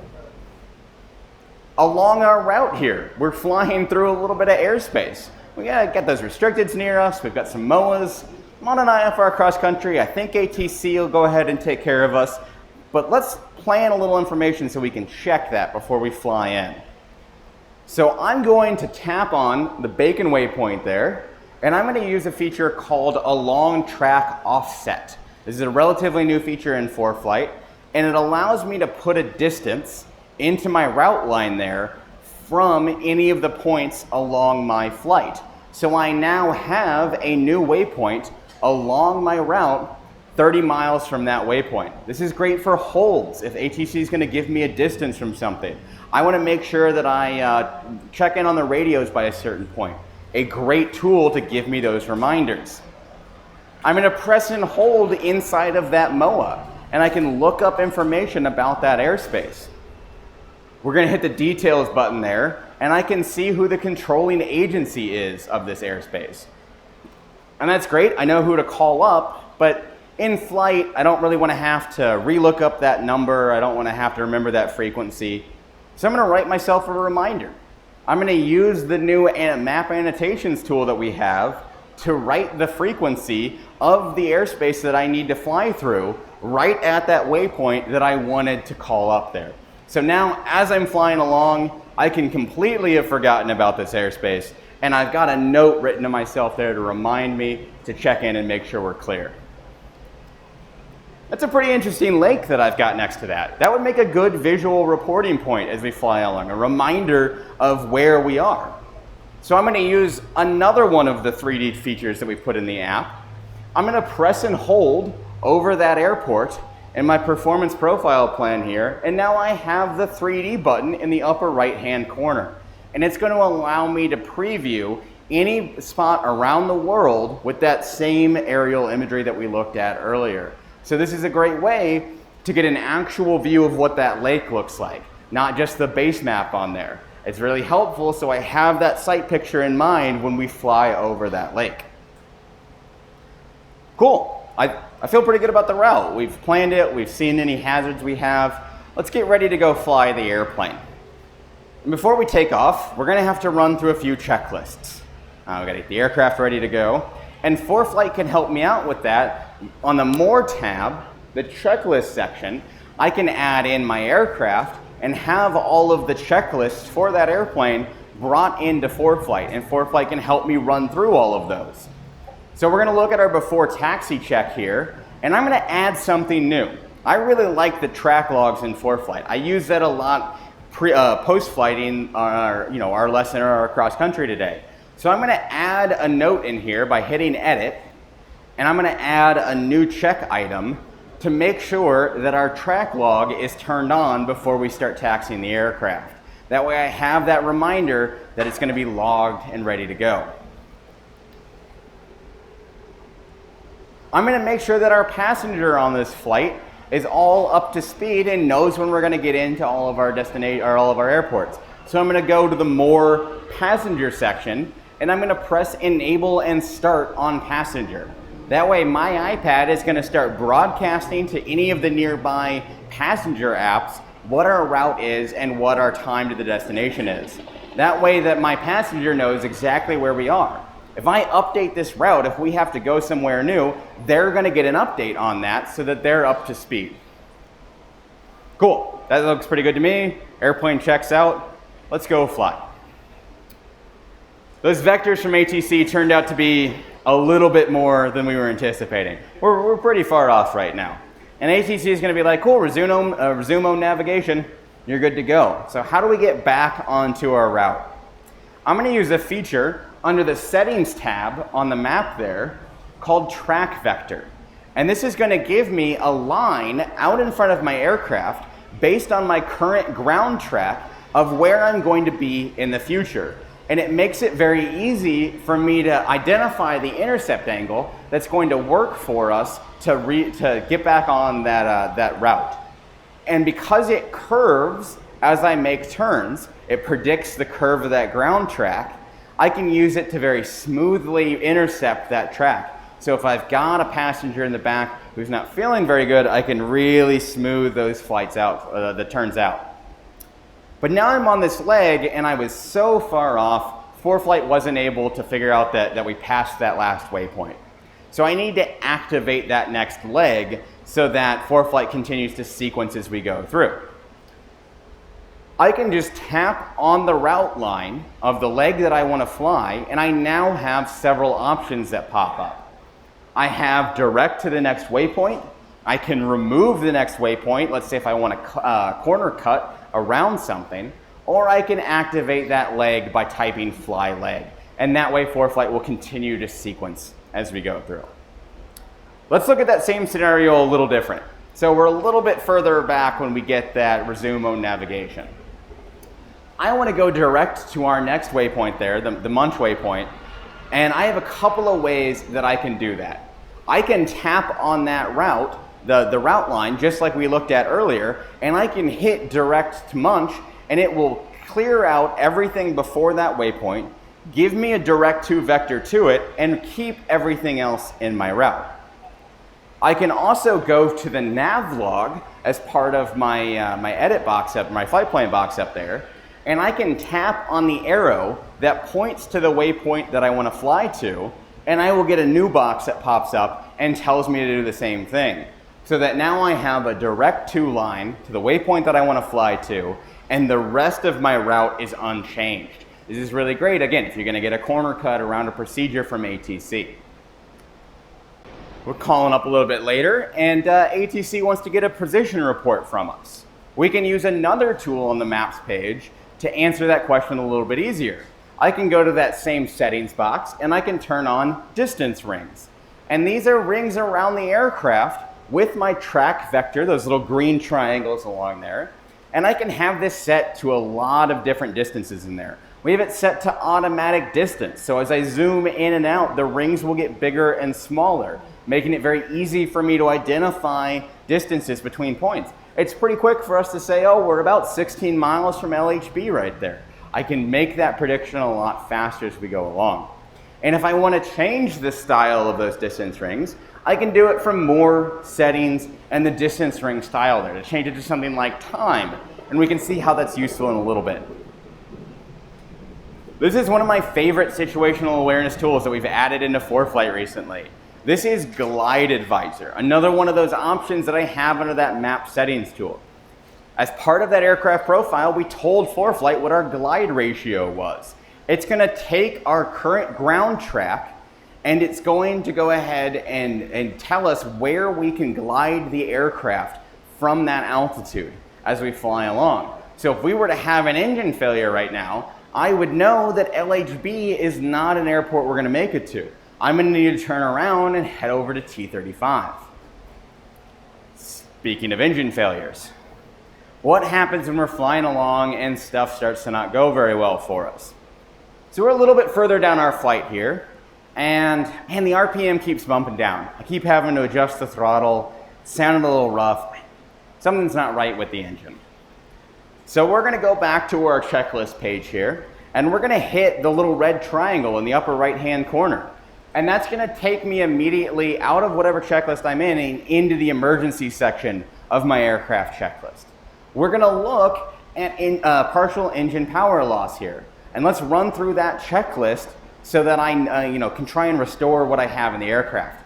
Along our route here, we're flying through a little bit of airspace. We got those restricteds near us. We've got some MOAs. I'm on an IFR cross country. I think ATC will go ahead and take care of us. But let's plan a little information so we can check that before we fly in. So I'm going to tap on the Bacon waypoint there, and I'm going to use a feature called a long track offset. This is a relatively new feature in ForeFlight, and it allows me to put a distance into my route line there from any of the points along my flight. So I now have a new waypoint along my route 30 miles from that waypoint. This is great for holds if ATC is going to give me a distance from something. I want to make sure that I check in on the radios by a certain point. A great tool to give me those reminders. I'm going to press and hold inside of that MOA, and I can look up information about that airspace. We're going to hit the details button there, and I can see who the controlling agency is of this airspace. And that's great. I know who to call up, but in flight, I don't really want to have to relook up that number. I don't want to have to remember that frequency. So I'm going to write myself a reminder. I'm going to use the new map annotations tool that we have to write the frequency of the airspace that I need to fly through right at that waypoint that I wanted to call up there. So now, as I'm flying along, I can completely have forgotten about this airspace, and I've got a note written to myself there to remind me to check in and make sure we're clear. That's a pretty interesting lake that I've got next to that. That would make a good visual reporting point as we fly along, a reminder of where we are. So I'm going to use another one of the 3D features that we put in the app. I'm going to press and hold over that airport in my performance profile plan here, and now I have the 3D button in the upper right hand corner. And it's going to allow me to preview any spot around the world with that same aerial imagery that we looked at earlier. So this is a great way to get an actual view of what that lake looks like, not just the base map on there. It's really helpful so I have that sight picture in mind when we fly over that lake. Cool. I feel pretty good about the route. We've planned it, we've seen any hazards we have. Let's get ready to go fly the airplane. And before we take off, we're gonna have to run through a few checklists. We've got to get the aircraft ready to go. And ForeFlight can help me out with that. On the More tab, the checklist section, I can add in my aircraft and have all of the checklists for that airplane brought into ForeFlight. And ForeFlight can help me run through all of those. So we're going to look at our before taxi check here, and I'm going to add something new. I really like the track logs in ForeFlight. I use that a lot post-flighting our lesson or our cross country today. So I'm going to add a note in here by hitting edit, and I'm going to add a new check item to make sure that our track log is turned on before we start taxiing the aircraft. That way I have that reminder that it's going to be logged and ready to go. I'm going to make sure that our passenger on this flight is all up to speed and knows when we're going to get into all of our all of our airports. So I'm going to go to the More Passenger section, and I'm going to press Enable and Start on Passenger. That way my iPad is going to start broadcasting to any of the nearby passenger apps what our route is and what our time to the destination is. That way that my passenger knows exactly where we are. If I update this route, if we have to go somewhere new, they're going to get an update on that so that they're up to speed. Cool. That looks pretty good to me. Airplane checks out. Let's go fly. Those vectors from ATC turned out to be a little bit more than we were anticipating. We're pretty far off right now. And ATC is going to be like, cool, resume on navigation. You're good to go. So how do we get back onto our route? I'm going to use a feature under the Settings tab on the map there called Track Vector. And this is going to give me a line out in front of my aircraft based on my current ground track of where I'm going to be in the future. And it makes it very easy for me to identify the intercept angle that's going to work for us to get back on that route. And because it curves as I make turns, it predicts the curve of that ground track, I can use it to very smoothly intercept that track. So if I've got a passenger in the back who's not feeling very good, I can really smooth those flights out, the turns out. But now I'm on this leg and I was so far off, ForeFlight wasn't able to figure out that we passed that last waypoint. So I need to activate that next leg so that ForeFlight continues to sequence as we go through. I can just tap on the route line of the leg that I want to fly, and I now have several options that pop up. I have direct to the next waypoint. I can remove the next waypoint, let's say if I want a corner cut around something, or I can activate that leg by typing fly leg. And that way ForeFlight will continue to sequence as we go through. Let's look at that same scenario a little different. So we're a little bit further back when we get that resume on navigation. I want to go direct to our next waypoint there, the Munch waypoint, and I have a couple of ways that I can do that. I can tap on that route, the route line, just like we looked at earlier, and I can hit direct to Munch, and it will clear out everything before that waypoint, give me a direct to vector to it, and keep everything else in my route. I can also go to the nav log as part of my, my edit box up, my flight plan box up there, and I can tap on the arrow that points to the waypoint that I want to fly to, and I will get a new box that pops up and tells me to do the same thing. So that now I have a direct to line to the waypoint that I want to fly to, and the rest of my route is unchanged. This is really great, again, if you're going to get a corner cut around a procedure from ATC. We're calling up a little bit later, and ATC wants to get a position report from us. We can use another tool on the maps page to answer that question a little bit easier. I can go to that same settings box and I can turn on distance rings. And these are rings around the aircraft with my track vector, those little green triangles along there. And I can have this set to a lot of different distances in there. We have it set to automatic distance. So as I zoom in and out, the rings will get bigger and smaller, making it very easy for me to identify distances between points. It's pretty quick for us to say, oh, we're about 16 miles from LHB right there. I can make that prediction a lot faster as we go along. And if I want to change the style of those distance rings, I can do it from more settings and the distance ring style there to change it to something like time. And we can see how that's useful in a little bit. This is one of my favorite situational awareness tools that we've added into ForeFlight recently. This is Glide Advisor, another one of those options that I have under that map settings tool. As part of that aircraft profile, we told ForeFlight what our glide ratio was. It's going to take our current ground track and it's going to go ahead and tell us where we can glide the aircraft from that altitude as we fly along. So if we were to have an engine failure right now, I would know that LHB is not an airport we're going to make it to. I'm going to need to turn around and head over to T35. Speaking of engine failures, what happens when we're flying along and stuff starts to not go very well for us? So we're a little bit further down our flight here, and man, the RPM keeps bumping down. I keep having to adjust the throttle. It's sounding a little rough. Something's not right with the engine. So we're going to go back to our checklist page here, and we're going to hit the little red triangle in the upper right-hand corner. And that's going to take me immediately out of whatever checklist I'm in and into the emergency section of my aircraft checklist. We're going to look at partial engine power loss here. And let's run through that checklist so that I can try and restore what I have in the aircraft.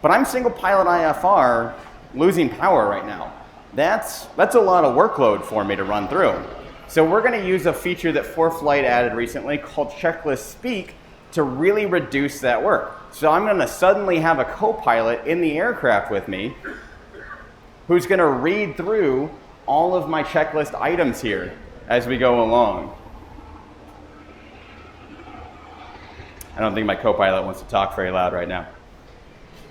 But I'm single pilot IFR losing power right now. That's a lot of workload for me to run through. So we're going to use a feature that ForeFlight added recently called Checklist Speak to really reduce that work. So I'm going to suddenly have a co-pilot in the aircraft with me who's going to read through all of my checklist items here as we go along. I don't think my co-pilot wants to talk very loud right now.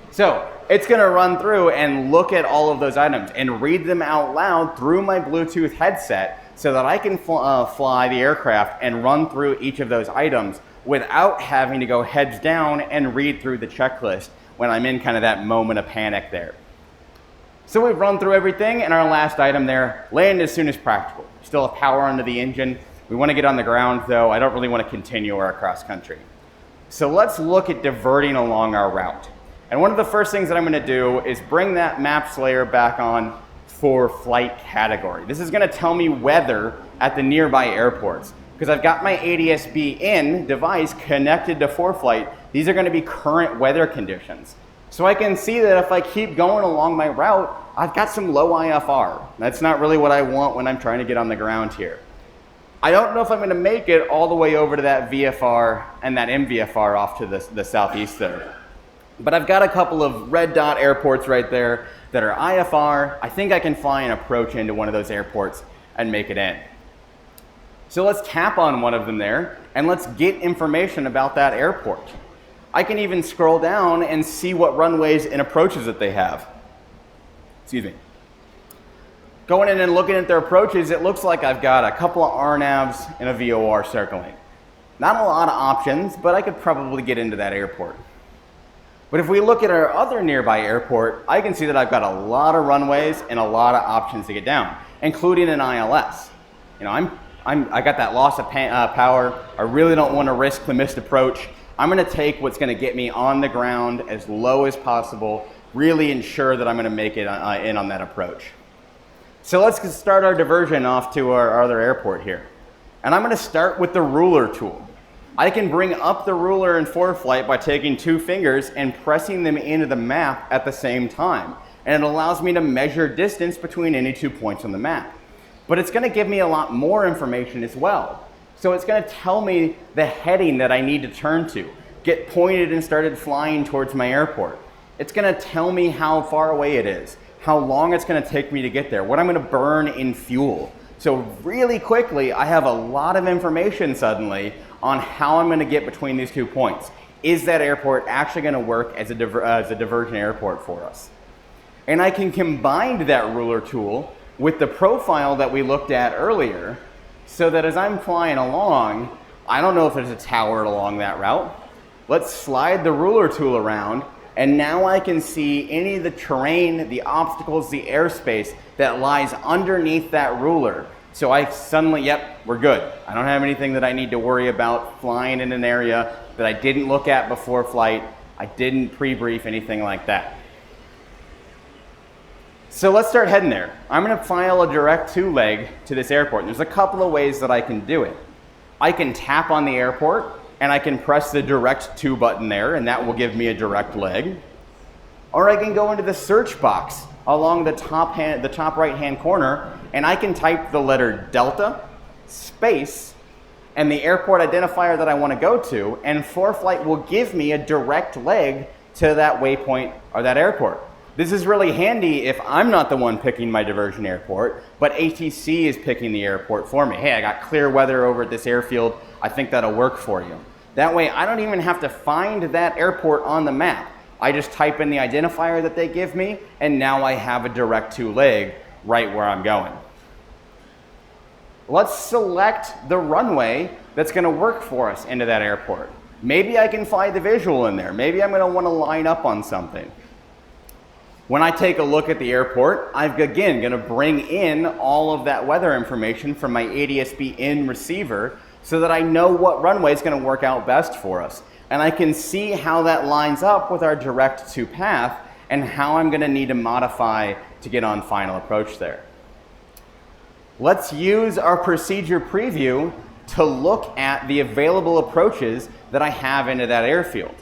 So it's going to run through and look at all of those items and read them out loud through my Bluetooth headset so that I can fly the aircraft and run through each of those items without having to go heads down and read through the checklist when I'm in kind of that moment of panic there. So we've run through everything, and our last item there, land as soon as practical. Still have power under the engine. We want to get on the ground though. I don't really want to continue our cross country. So let's look at diverting along our route. And one of the first things that I'm going to do is bring that maps layer back on for flight category. This is going to tell me weather at the nearby airports. Because I've got my ADS-B in device connected to ForeFlight, these are going to be current weather conditions. So I can see that if I keep going along my route, I've got some low IFR. That's not really what I want when I'm trying to get on the ground here. I don't know if I'm going to make it all the way over to that VFR and that MVFR off to the southeast there. But I've got a couple of red dot airports right there that are IFR. I think I can fly and approach into one of those airports and make it in. So let's tap on one of them there and let's get information about that airport. I can even scroll down and see what runways and approaches that they have. Excuse me. Going in and looking at their approaches, it looks like I've got a couple of RNAVs and a VOR circling. Not a lot of options, but I could probably get into that airport. But if we look at our other nearby airport, I can see that I've got a lot of runways and a lot of options to get down, including an ILS. You know, I got that loss of power. I really don't want to risk the missed approach. I'm going to take what's going to get me on the ground as low as possible, really ensure that I'm going to make it in on that approach. So let's start our diversion off to our other airport here. And I'm going to start with the ruler tool. I can bring up the ruler in ForeFlight by taking two fingers and pressing them into the map at the same time. And it allows me to measure distance between any 2 points on the map. But it's going to give me a lot more information as well. So it's going to tell me the heading that I need to turn to, get pointed and started flying towards my airport. It's going to tell me how far away it is, how long it's going to take me to get there, what I'm going to burn in fuel. So really quickly, I have a lot of information suddenly on how I'm going to get between these 2 points. Is that airport actually going to work as a diversion airport for us? And I can combine that ruler tool with the profile that we looked at earlier, so that as I'm flying along, I don't know if there's a tower along that route. Let's slide the ruler tool around, and now I can see any of the terrain, the obstacles, the airspace that lies underneath that ruler. So I suddenly, yep, we're good. I don't have anything that I need to worry about flying in an area that I didn't look at before flight. I didn't pre-brief, anything like that. So let's start heading there. I'm going to file a direct 2 leg to this airport. There's a couple of ways that I can do it. I can tap on the airport and I can press the direct 2 button there, and that will give me a direct leg. Or I can go into the search box along the top right hand corner, and I can type the letter Delta, space, and the airport identifier that I want to go to, and ForeFlight will give me a direct leg to that waypoint or that airport. This is really handy if I'm not the one picking my diversion airport, but ATC is picking the airport for me. Hey, I got clear weather over at this airfield. I think that'll work for you. That way, I don't even have to find that airport on the map. I just type in the identifier that they give me, and now I have a direct 2 leg right where I'm going. Let's select the runway that's going to work for us into that airport. Maybe I can fly the visual in there. Maybe I'm going to want to line up on something. When I take a look at the airport, I'm again going to bring in all of that weather information from my ADS-B in receiver so that I know what runway is going to work out best for us. And I can see how that lines up with our direct 2 path and how I'm going to need to modify to get on final approach there. Let's use our procedure preview to look at the available approaches that I have into that airfield.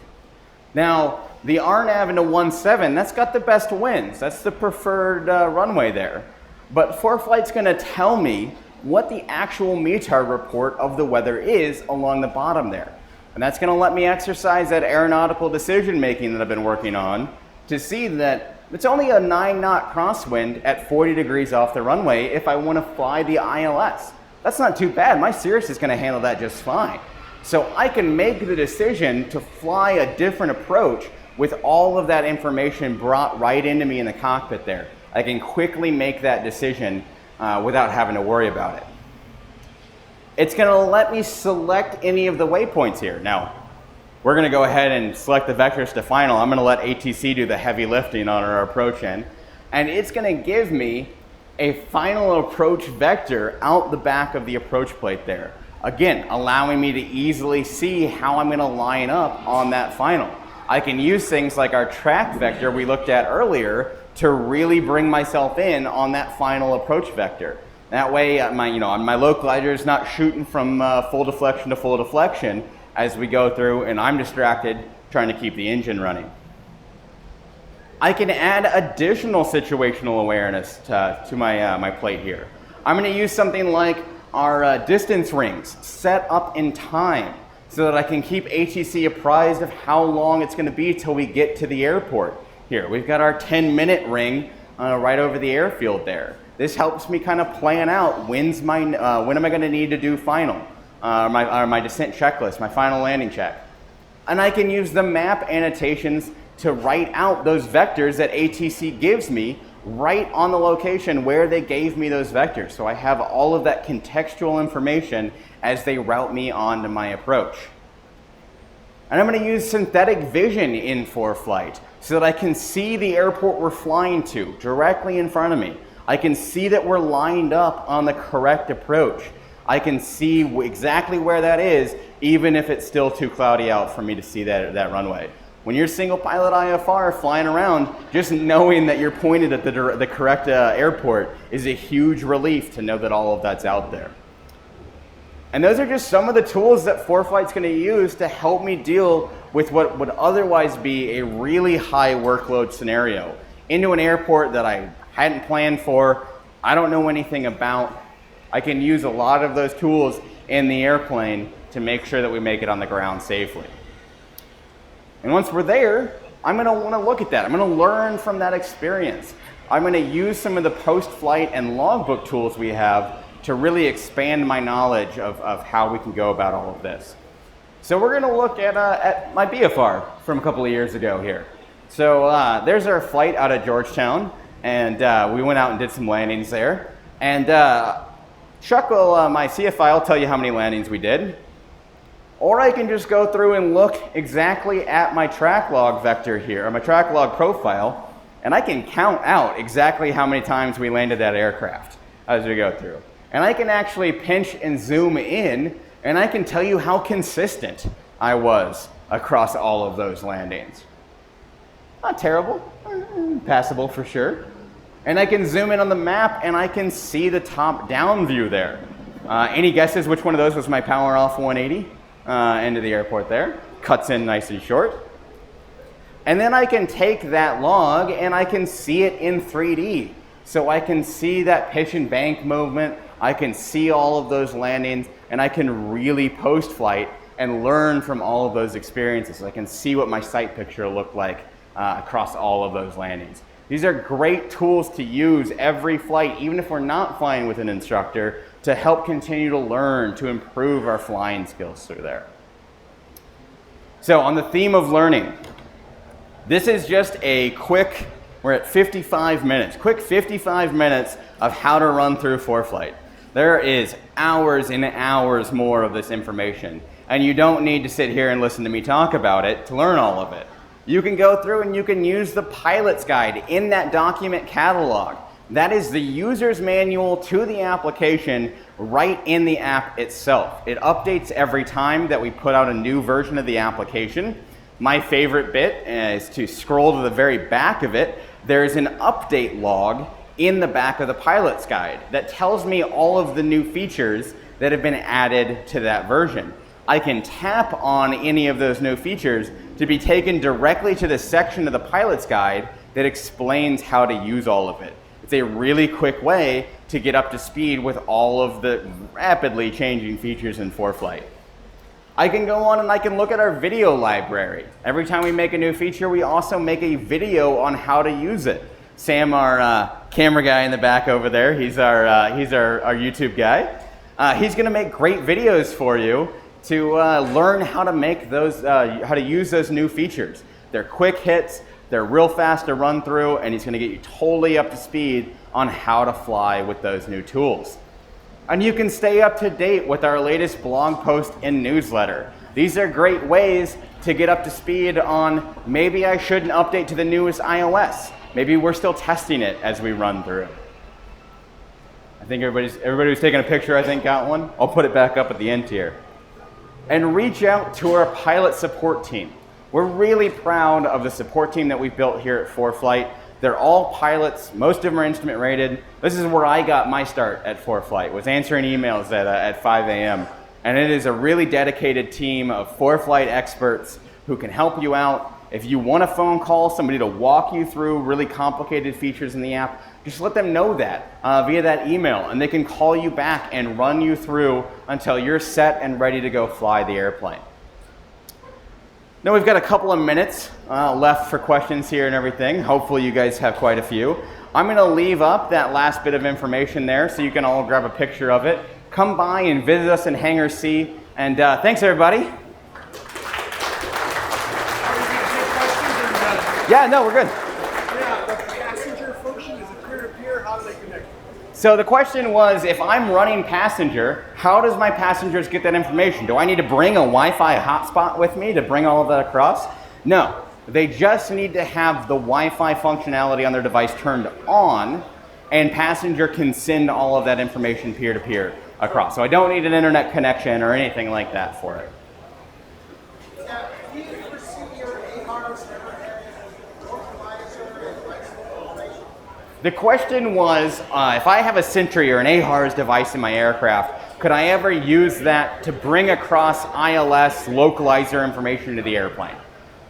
Now, the RNAV into 17, that's got the best winds. That's the preferred runway there. But ForeFlight's going to tell me what the actual METAR report of the weather is along the bottom there. And that's going to let me exercise that aeronautical decision making that I've been working on to see that it's only a 9-knot crosswind at 40 degrees off the runway if I want to fly the ILS. That's not too bad. My Cirrus is going to handle that just fine. So I can make the decision to fly a different approach with all of that information brought right into me in the cockpit there. I can quickly make that decision without having to worry about it. It's going to let me select any of the waypoints here. Now, we're going to go ahead and select the vectors to final. I'm going to let ATC do the heavy lifting on our approach end. And it's going to give me a final approach vector out the back of the approach plate there. Again, allowing me to easily see how I'm going to line up on that final. I can use things like our track vector we looked at earlier to really bring myself in on that final approach vector. That way, my low glider is not shooting from full deflection to full deflection as we go through, and I'm distracted trying to keep the engine running. I can add additional situational awareness to my plate here. I'm going to use something like our distance rings set up in time so that I can keep ATC apprised of how long it's going to be till we get to the airport. Here, we've got our 10-minute ring right over the airfield there. This helps me kind of plan out when am I going to need to do final, my descent checklist, my final landing check. And I can use the map annotations to write out those vectors that ATC gives me right on the location where they gave me those vectors. So I have all of that contextual information as they route me onto my approach. And I'm going to use synthetic vision in ForeFlight so that I can see the airport we're flying to directly in front of me. I can see that we're lined up on the correct approach. I can see exactly where that is, even if it's still too cloudy out for me to see that runway. When you're single pilot IFR flying around, just knowing that you're pointed at the correct airport is a huge relief to know that all of that's out there. And those are just some of the tools that ForeFlight's going to use to help me deal with what would otherwise be a really high workload scenario into an airport that I hadn't planned for, I don't know anything about. I can use a lot of those tools in the airplane to make sure that we make it on the ground safely. And once we're there, I'm going to want to look at that. I'm going to learn from that experience. I'm going to use some of the post-flight and logbook tools we have to really expand my knowledge of how we can go about all of this. So we're going to look at my BFR from a couple of years ago here. So there's our flight out of Georgetown, and we went out and did some landings there. And Chuck will, my CFI, will tell you how many landings we did. Or I can just go through and look exactly at my track log vector here, or my track log profile, and I can count out exactly how many times we landed that aircraft as we go through. And I can actually pinch and zoom in, and I can tell you how consistent I was across all of those landings. Not terrible, passable for sure. And I can zoom in on the map, and I can see the top-down view there. Any guesses which one of those was my power off 180? Into the airport there. Cuts in nice and short. And then I can take that log and I can see it in 3D. So I can see that pitch and bank movement, I can see all of those landings, and I can really post-flight and learn from all of those experiences. I can see what my sight picture looked like across all of those landings. These are great tools to use every flight, even if we're not flying with an instructor, to help continue to learn, to improve our flying skills through there. So on the theme of learning, this is just a quick, we're at 55 minutes, quick 55 minutes of how to run through ForeFlight. There is hours and hours more of this information, and you don't need to sit here and listen to me talk about it to learn all of it. You can go through and you can use the pilot's guide in that document catalog. That is the user's manual to the application right in the app itself. It updates every time that we put out a new version of the application. My favorite bit is to scroll to the very back of it. There's an update log in the back of the pilot's guide that tells me all of the new features that have been added to that version. I can tap on any of those new features to be taken directly to the section of the pilot's guide that explains how to use all of it. It's a really quick way to get up to speed with all of the rapidly changing features in ForeFlight. I can go on and I can look at our video library. Every time we make a new feature, we also make a video on how to use it. Sam, our camera guy in the back over there, he's our YouTube guy. He's going to make great videos for you to learn how to make those, how to use those new features. They're quick hits. They're real fast to run through, and he's going to get you totally up to speed on how to fly with those new tools. And you can stay up to date with our latest blog post and newsletter. These are great ways to get up to speed on maybe I shouldn't update to the newest iOS. Maybe we're still testing it as we run through. I think everybody who's taking a picture, I think, got one. I'll put it back up at the end here. And reach out to our pilot support team. We're really proud of the support team that we've built here at ForeFlight. They're all pilots. Most of them are instrument rated. This is where I got my start at ForeFlight, was answering emails at 5 a.m. And it is a really dedicated team of ForeFlight experts who can help you out. If you want a phone call, somebody to walk you through really complicated features in the app, just let them know that via that email, and they can call you back and run you through until you're set and ready to go fly the airplane. Now we've got a couple of minutes left for questions here and everything. Hopefully you guys have quite a few. I'm going to leave up that last bit of information there so you can all grab a picture of it. Come by and visit us in Hangar C. And thanks, everybody. Yeah, no, we're good. Yeah, the passenger function is a peer-to-peer. How do they connect? So the question was, if I'm running passenger, how does my passengers get that information? Do I need to bring a Wi-Fi hotspot with me to bring all of that across? No, they just need to have the Wi-Fi functionality on their device turned on, and passenger can send all of that information peer-to-peer across. So I don't need an internet connection or anything like that for it. The question was, if I have a Sentry or an AHRS device in my aircraft, could I ever use that to bring across ILS localizer information to the airplane?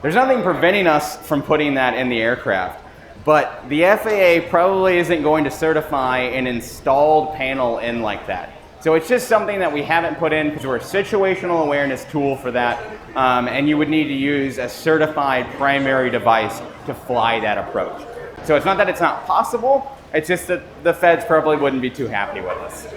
There's nothing preventing us from putting that in the aircraft, but the FAA probably isn't going to certify an installed panel in like that. So it's just something that we haven't put in because we're a situational awareness tool for that, and you would need to use a certified primary device to fly that approach. So it's not that it's not possible, it's just that the feds probably wouldn't be too happy with us.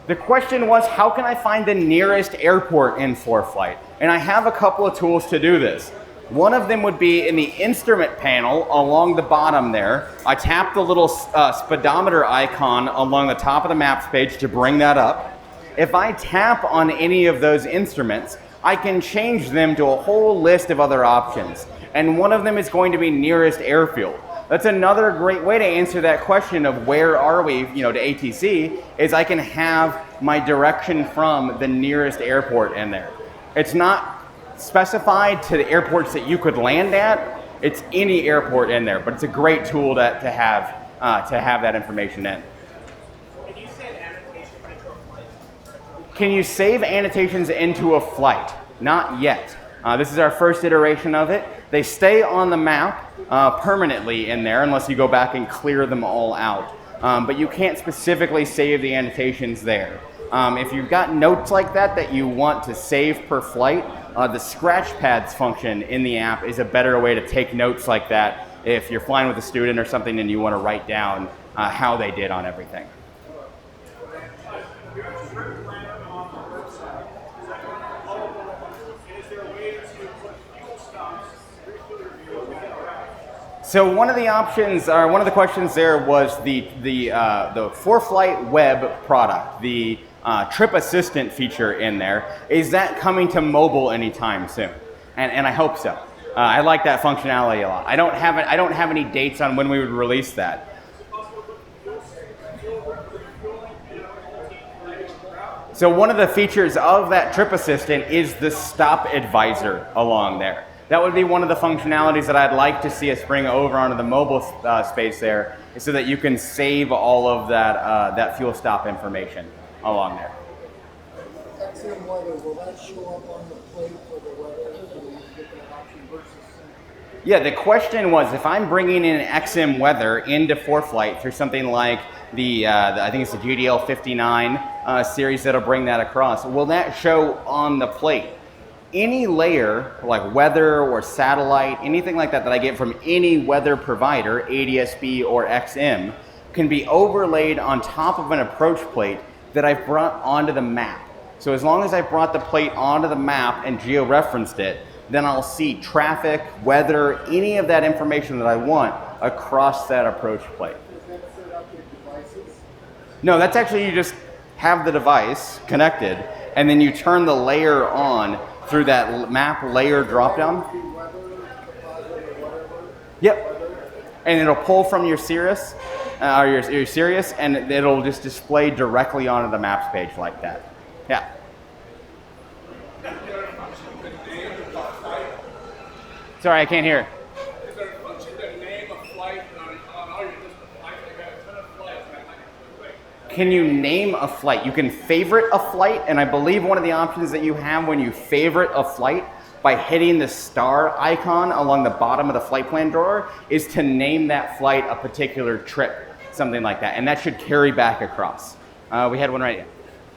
The question was, how can I find the nearest airport in ForeFlight? And I have a couple of tools to do this. One of them would be in the instrument panel along the bottom there. I tap the little speedometer icon along the top of the maps page to bring that up. If I tap on any of those instruments, I can change them to a whole list of other options. And one of them is going to be nearest airfield. That's another great way to answer that question of where are we, to ATC, is I can have my direction from the nearest airport in there. It's not specified to the airports that you could land at. It's any airport in there, but it's a great tool to have that information in. Can you save annotations into a flight? Can you save annotations into a flight? Not yet. This is our first iteration of it. They stay on the map permanently in there unless you go back and clear them all out. But you can't specifically save the annotations there. If you've got notes like that you want to save per flight, the scratch pads function in the app is a better way to take notes like that if you're flying with a student or something and you want to write down how they did on everything. So one of the options, or one of the questions there was the ForeFlight web product, the trip assistant feature in there. Is that coming to mobile anytime soon? And I hope so. I like that functionality a lot. I don't have any dates on when we would release that. So one of the features of that trip assistant is the stop advisor along there. That would be one of the functionalities that I'd like to see us bring over onto the mobile space there, so that you can save all of that fuel stop information along there. XM weather, will that show up on the plate for the weather? So you get that option versus? Yeah, the question was, if I'm bringing in XM weather into ForeFlight through something like I think it's the GDL 59 series that'll bring that across, will that show on the plate? Any layer, like weather or satellite, anything like that I get from any weather provider, ADSB or XM, can be overlaid on top of an approach plate that I've brought onto the map. So as long as I've brought the plate onto the map and geo-referenced it, then I'll see traffic, weather, any of that information that I want across that approach plate. Does that set up your devices? No, that's actually, you just have the device connected and then you turn the layer on through that map layer dropdown. Yep. And it'll pull from your Cirrus, or your Sirius, and it'll just display directly onto the maps page like that. Yeah. Sorry, I can't hear. Is there a function to name a flight on all your list of flights? I got a ton of flights, and I like it quick. Can you name a flight? You can favorite a flight, and I believe one of the options that you have when you favorite a flight by hitting the star icon along the bottom of the flight plan drawer is to name that flight a particular trip, something like that, and that should carry back across. We had one right here.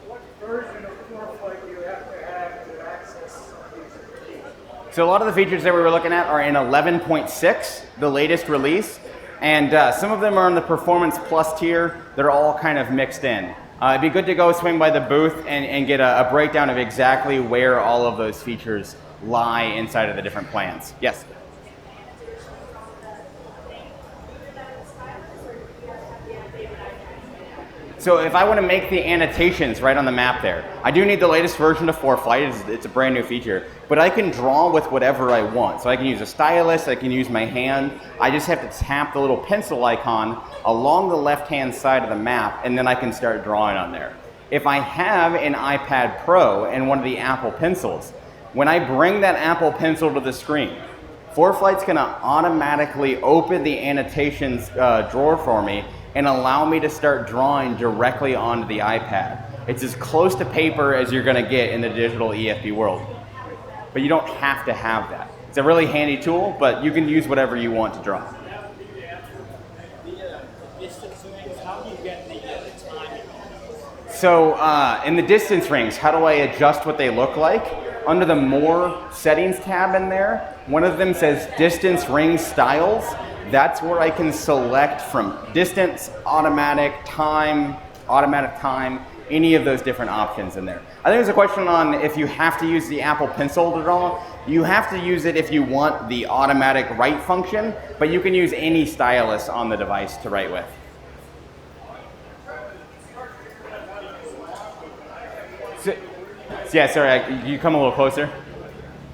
What version of ForeFlight do you have to access some of these features? So a lot of the features that we were looking at are in 11.6, the latest release, and some of them are in the Performance Plus tier. They're all kind of mixed in. It'd be good to go swing by the booth and get a breakdown of exactly where all of those features lie inside of the different plans. Yes? So if I want to make the annotations right on the map there, I do need the latest version of ForeFlight. It's a brand new feature, but I can draw with whatever I want. So I can use a stylus, I can use my hand. I just have to tap the little pencil icon along the left-hand side of the map, and then I can start drawing on there. If I have an iPad Pro and one of the Apple Pencils, when I bring that Apple Pencil to the screen, ForeFlight's gonna automatically open the annotations drawer for me and allow me to start drawing directly onto the iPad. It's as close to paper as you're gonna get in the digital EFB world. But you don't have to have that. It's a really handy tool, but you can use whatever you want to draw. So in the distance rings, how do I adjust what they look like? Under the More settings tab in there, one of them says distance ring styles. That's where I can select from distance, automatic time, any of those different options in there. I think there's a question on if you have to use the Apple Pencil to draw. You have to use it if you want the automatic write function, but you can use any stylus on the device to write with. So, yeah, sorry, you come a little closer.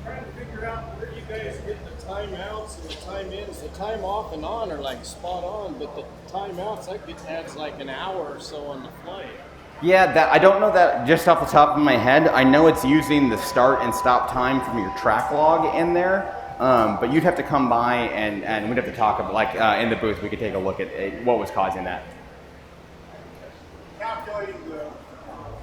Trying to figure out where you guys get the timeouts and the time ins. The time off and on are like spot on, but the timeouts, that adds like an hour or so on the flight. Yeah, I don't know that just off the top of my head. I know it's using the start and stop time from your track log in there, but you'd have to come by and we'd have to talk about, like in the booth, we could take a look at what was causing that. Calculating the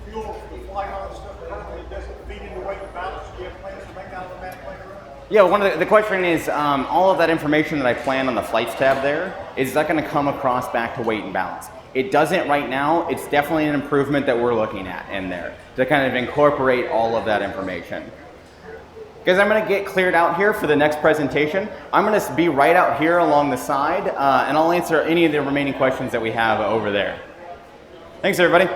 fuel for the flight on stuff currently doesn't feed into weight and balance. Do you have plans to make that automatic later on? Yeah, one of the question is, all of that information that I plan on the flights tab there, is that going to come across back to weight and balance? It doesn't right now. It's definitely an improvement that we're looking at in there to kind of incorporate all of that information. Guys, I'm going to get cleared out here for the next presentation. I'm going to be right out here along the side, and I'll answer any of the remaining questions that we have over there. Thanks, everybody.